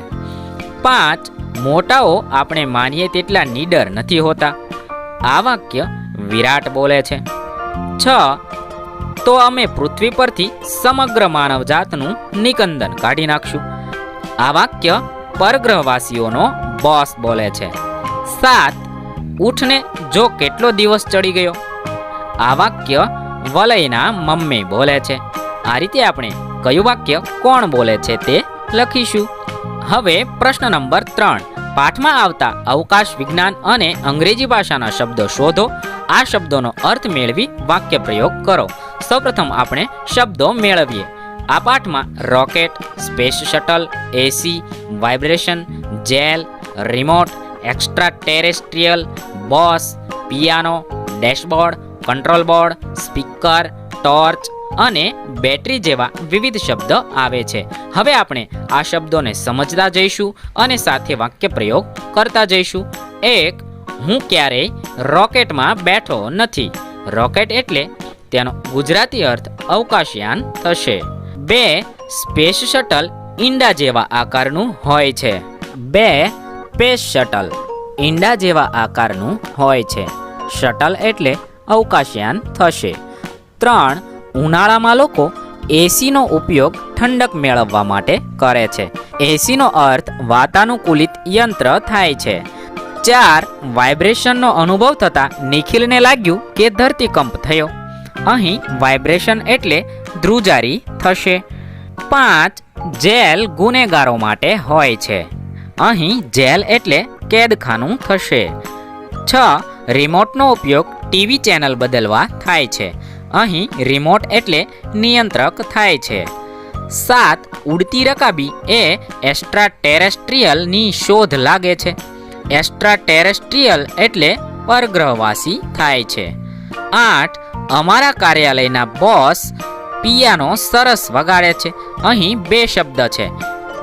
5. મોટાઓ આપણે માનીએ તેટલા નીડર નથી હોતા. આ વાક્ય વિરાટ બોલે છે. 6. તો અમે પૃથ્વી પરથી સમગ્ર માનવજાતનું નિકંદન કાઢી નાખશું. આ વાક્ય પરગ્રહવાસીઓનો બોસ બોલે છે. 7. ઊઠને જો કેટલો દિવસ ચડી ગયો. આ વાક્ય વલયના મમ્મી બોલે છે. આ રીતે આપણે કયું વાક્ય કોણ બોલે છે તે લખીશું. હવે પ્રશ્ન નંબર 3. પાઠમાં આવતા અવકાશ વિજ્ઞાન અને અંગ્રેજી ભાષાના શબ્દો શોધો. આ શબ્દોનો અર્થ મેળવી વાક્ય પ્રયોગ કરો. સૌપ્રથમ આપણે શબ્દો મેળવીએ. આ પાઠમાં rocket, space shuttle, AC, vibration, jail, remote, extra terrestrial, boss, piano, dashboard, control board, speaker, torch અને બેટરી જેવા વિવિધ શબ્દ આવે છે. હવે આપણે આ શબ્દોને સમજતા જઈશું અને સાથે વાક્ય પ્રયોગ કરતા જઈશું. 1. હું ક્યારેય રોકેટમાં બેઠો નથી. રોકેટ એટલે તેનો ગુજરાતી અર્થ અવકાશયાન થશે. 2. સ્પેસ શટલ ઈંડા જેવા આકારનું હોય છે. 2. સ્પેસ શટલ ઈંડા જેવા આકારનું હોય છે. શટલ એટલે અવકાશયાન થશે. 3. ઉનાળામાં લોકો એસીનો ઉપયોગ ઠંડક મેળવવા માટે કરે છે. એસીનો અર્થ વાતાનુકૂલિત યંત્ર થાય છે. 4. વાઇબ્રેશનનો અનુભવ થતાં નિખિલને લાગ્યું કે ધરતીકંપ થયો. અહીં વાઇબ્રેશન એટલે ધ્રુજારી થશે. 5. જેલ ગુનેગારો માટે હોય છે. અહીં જેલ એટલે કેદખાનું થશે. 6. રિમોટનો ઉપયોગ ટીવી ચેનલ બદલવા થાય છે. અહીં રિમોટ એટલે નિયંત્રક થાય છે. 7. ઉડતી રકાબી એ એક્સ્ટ્રા ટેરેસ્ટ્રીયલની શોધ લાગે છે. એક્સ્ટ્રા ટેરેસ્ટ્રીયલ એટલે પરગ્રહવાસી થાય છે. 8. અમારા કાર્યાલયના બોસ પિયાનો સરસ વગાડે છે. અહીં 2 શબ્દ છે,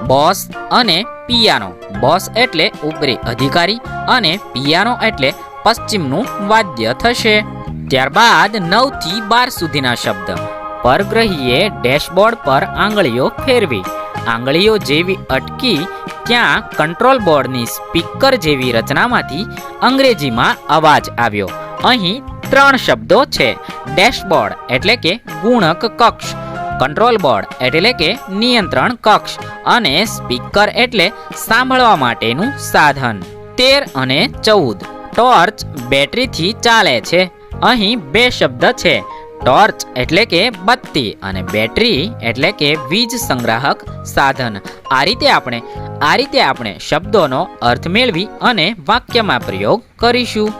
બોસ અને પિયાનો. બોસ એટલે ઉપરી અધિકારી અને પિયાનો એટલે પશ્ચિમનું વાદ્ય થશે. ત્યારબાદ 9 થી 12 સુધીના શબ્દ. પરગ્રહીએ ડેશબોર્ડ પર આંગળીઓ ફેરવી. આંગળીઓ જેવી અટકી ત્યાં કંટ્રોલ બોર્ડની સ્પીકર જેવી રચનામાંથી અંગ્રેજીમાં અવાજ આવ્યો. અહીં 3 શબ્દો છે. ડેશબોર્ડ એટલે કે ગુણક કક્ષ, કંટ્રોલ બોર્ડ એટલે કે નિયંત્રણ કક્ષ અને સ્પીકર એટલે સાંભળવા માટેનું સાધન. 13 અને 14. ટોર્ચ બેટરીથી ચાલે છે. અહીં 2 શબ્દ છે. ટોર્ચ એટલે કે બત્તી અને બેટરી એટલે કે વીજ સંગ્રાહક સાધન. આ રીતે આપણે શબ્દોનો અર્થ મેળવી અને વાક્યમાં પ્રયોગ કરીશું.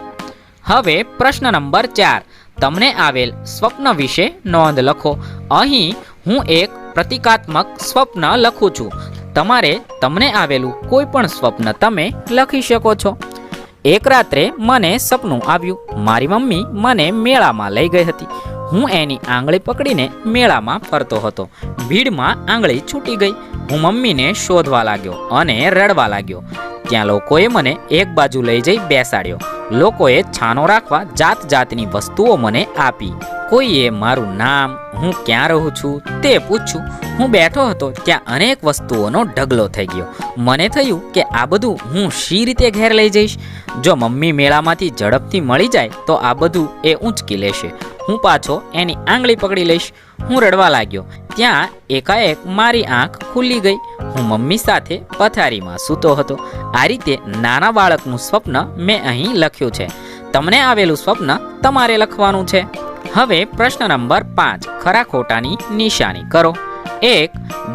હવે પ્રશ્ન નંબર 4. તમને આવેલ સ્વપ્ન વિશે નોંધ લખો. અહીં હું એક પ્રતિકાત્મક સ્વપ્ન લખું છું. તમારે તમને આવેલું કોઈ પણ સ્વપ્ન તમે લખી શકો છો. એક રાત્રે મને સપનું આવ્યું. મારી મમ્મી મને મેળામાં લઈ ગઈ હતી. હું એની આંગળી પકડીને મેળામાં ફરતો હતો. ભીડમાં આંગળી છૂટી ગઈ. હું મમ્મીને શોધવા લાગ્યો અને રડવા લાગ્યો. ત્યાં લોકોએ મને એક બાજુ લઈ જઈ બેસાડ્યો. લોકોએ છાનો રાખવા જાત જાતની વસ્તુઓ મને આપી. કોઈએ મારું નામ, હું ક્યાં રહું છું તે પૂછ્યું. હું બેઠો હતો ત્યાં અનેક વસ્તુઓનો ઢગલો થઈ ગયો. મને થયું કે આ બધું હું શી રીતે ઘેર લઈ જઈશ. જો મમ્મી મેળામાંથી ઝડપથી મળી જાય તો આ બધું એ ઊંચકી લેશે. હું પાછો એની આંગળી પકડી લઈશ. હું રડવા લાગ્યો. ત્યાં એકાએક મારી આંખ ખુલી ગઈ. હું મમ્મી સાથે પથારીમાં સૂતો હતો. આ રીતે નાના બાળકનું સ્વપ્ન મેં અહીં લખ્યું છે. તમને આવેલું સ્વપ્ન તમારે લખવાનું છે. હવે પ્રશ્ન નંબર 5 ખરા ખોટાની નિશાની કરો. 1.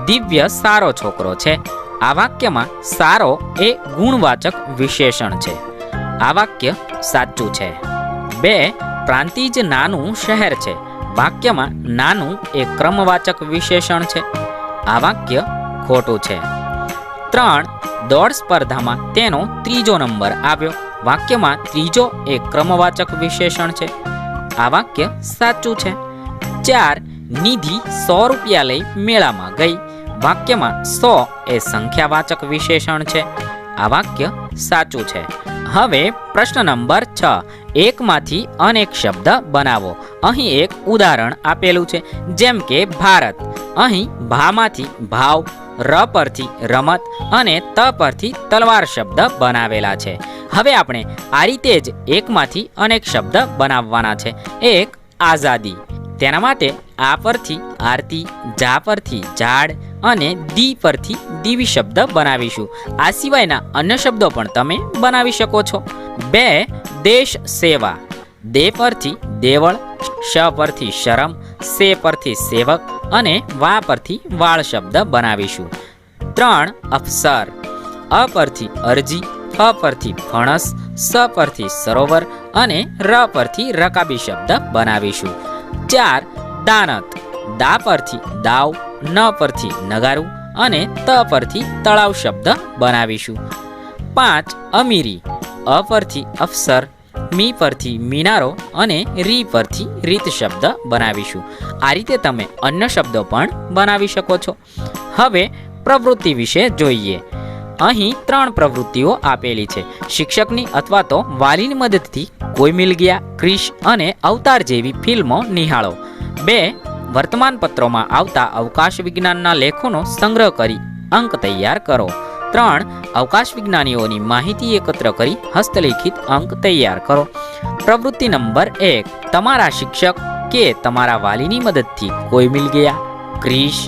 દિવ્ય સારો છોકરો છે. આ વાક્યમાં સારો એ ગુણવાચક વિશેષણ છે. આ વાક્ય સાચું છે. 2. પ્રાંતિજ નાનું શહેર છે. વાક્યમાં નાનું એ ક્રમવાચક વિશેષણ છે. આ વાક્ય ખોટું છે. 3. દોડ સ્પર્ધામાં તેનો ત્રીજો નંબર આવ્યો. વાક્યમાં ત્રીજો એ ક્રમવાચક વિશેષણ છે. આ વાક્ય સાચું છે. 4. નિધિ 100 રૂપિયા લઈ મેળામાં ગઈ. વાક્યમાં 100 એ સંખ્યાવાચક વિશેષણ છે. આ વાક્ય સાચું છે. હવે પ્રશ્ન નંબર 6 એકમાંથી અનેક શબ્દ બનાવો. અહીં એક ઉદાહરણ આપેલું છે, જેમ કે ભારત. અહીં ભામાંથી ભાવ, ર પરથી રમત અને ત પરથી તલવાર શબ્દ બનાવેલા છે. હવે આપણે આ રીતે જ એકમાંથી અનેક શબ્દ બનાવવાના છે. 1. આઝાદી. તેના માટે આ પરથી આરતી, જા પરથી ઝાડ અને દી પરથી દીવી શબ્દ બનાવીશું. આ સિવાયના અન્ય શબ્દો પણ તમે બનાવી શકો છો. 2. દેશ સેવા. દે પરથી દેવળ, શ પરથી શરમ, સે પરથી સેવક અને વા પરથી વાળ શબ્દ બનાવીશું. 3. અફસર. અ પરથી અરજી, ફ પરથી ફણસ, સ પરથી સરોવર અને ર પરથી રકાબી શબ્દ બનાવીશું. 4. દાનત. દા પરથી દાવ, ન પરથી નગારું અને ત પરથી તળાવ શબ્દ બનાવીશું. 5. અમીરી. અ પરથી અફસર, મી પરથી મિનારો અને રી પરથી રીત શબ્દ બનાવીશું. આ રીતે તમે અન્ય શબ્દો પણ બનાવી શકો છો. હવે પ્રવૃત્તિ વિશે જોઈએ. અહીં 3 પ્રવૃત્તિઓ આપેલી છે. શિક્ષકની અથવા તો વાલીની મદદથી કોઈ મિલ ગયા, ક્રિશ અને અવતાર જેવી ફિલ્મો નિહાળો. 2. વર્તમાનપત્રોમાં આવતા અવકાશ વિજ્ઞાનના લેખોનો સંગ્રહ કરી અંક તૈયાર કરો. 3. અવકાશ વિજ્ઞાનીઓની માહિતી એકત્ર કરી હસ્તલિખિત અંક તૈયાર કરો. પ્રવૃત્તિ નંબર 1 તમારા શિક્ષક કે તમારા વાલીની મદદથી કોઈ મિલ ગયા, ક્રિશ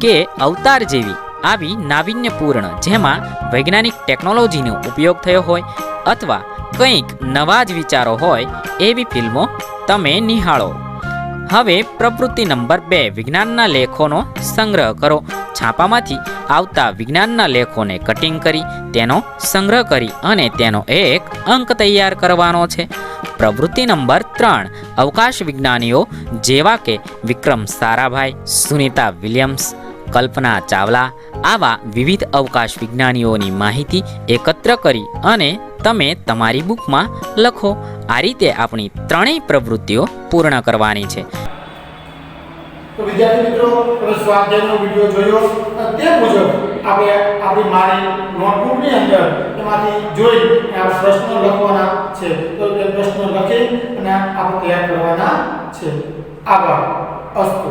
કે અવતાર જેવી આવી નાવીન્યપૂર્ણ, જેમાં વૈજ્ઞાનિક ટેકનોલોજીનો ઉપયોગ થયો હોય અથવા કંઈક નવા જ વિચારો હોય એવી ફિલ્મો તમે નિહાળો. હવે પ્રવૃત્તિ નંબર 2 વિજ્ઞાનના લેખોનો સંગ્રહ કરો. છાપામાંથી આવતા વિજ્ઞાનના લેખોને કટિંગ કરી તેનો સંગ્રહ કરી અને તેનો એક અંક તૈયાર કરવાનો છે. પ્રવૃત્તિ નંબર 3 અવકાશ વિજ્ઞાનીઓ જેવા કે વિક્રમ સારાભાઈ, સુનીતા વિલિયમ્સ, કલ્પના ચાવલા આવા વિવિધ અવકાશ વિજ્ઞાનીઓની માહિતી એકત્ર કરી અને તમે તમારી બુકમાં લખો. આ રીતે આપણી 3 પ્રવૃત્તિઓ પૂર્ણ કરવાની છે. તો વિદ્યાર્થી મિત્રો, તમે સ્વાધ્યાયનો વિડિયો જોયો અને તે મુજબ આપણે આપણી મારી નોટબુકની અંદર એમાંથી જોઈ આ પ્રશ્નો લખવાના છે. તો એ પ્રશ્નો લખી અને આપણે તૈયાર કરવાના છે. આભાર. અસ્તુ.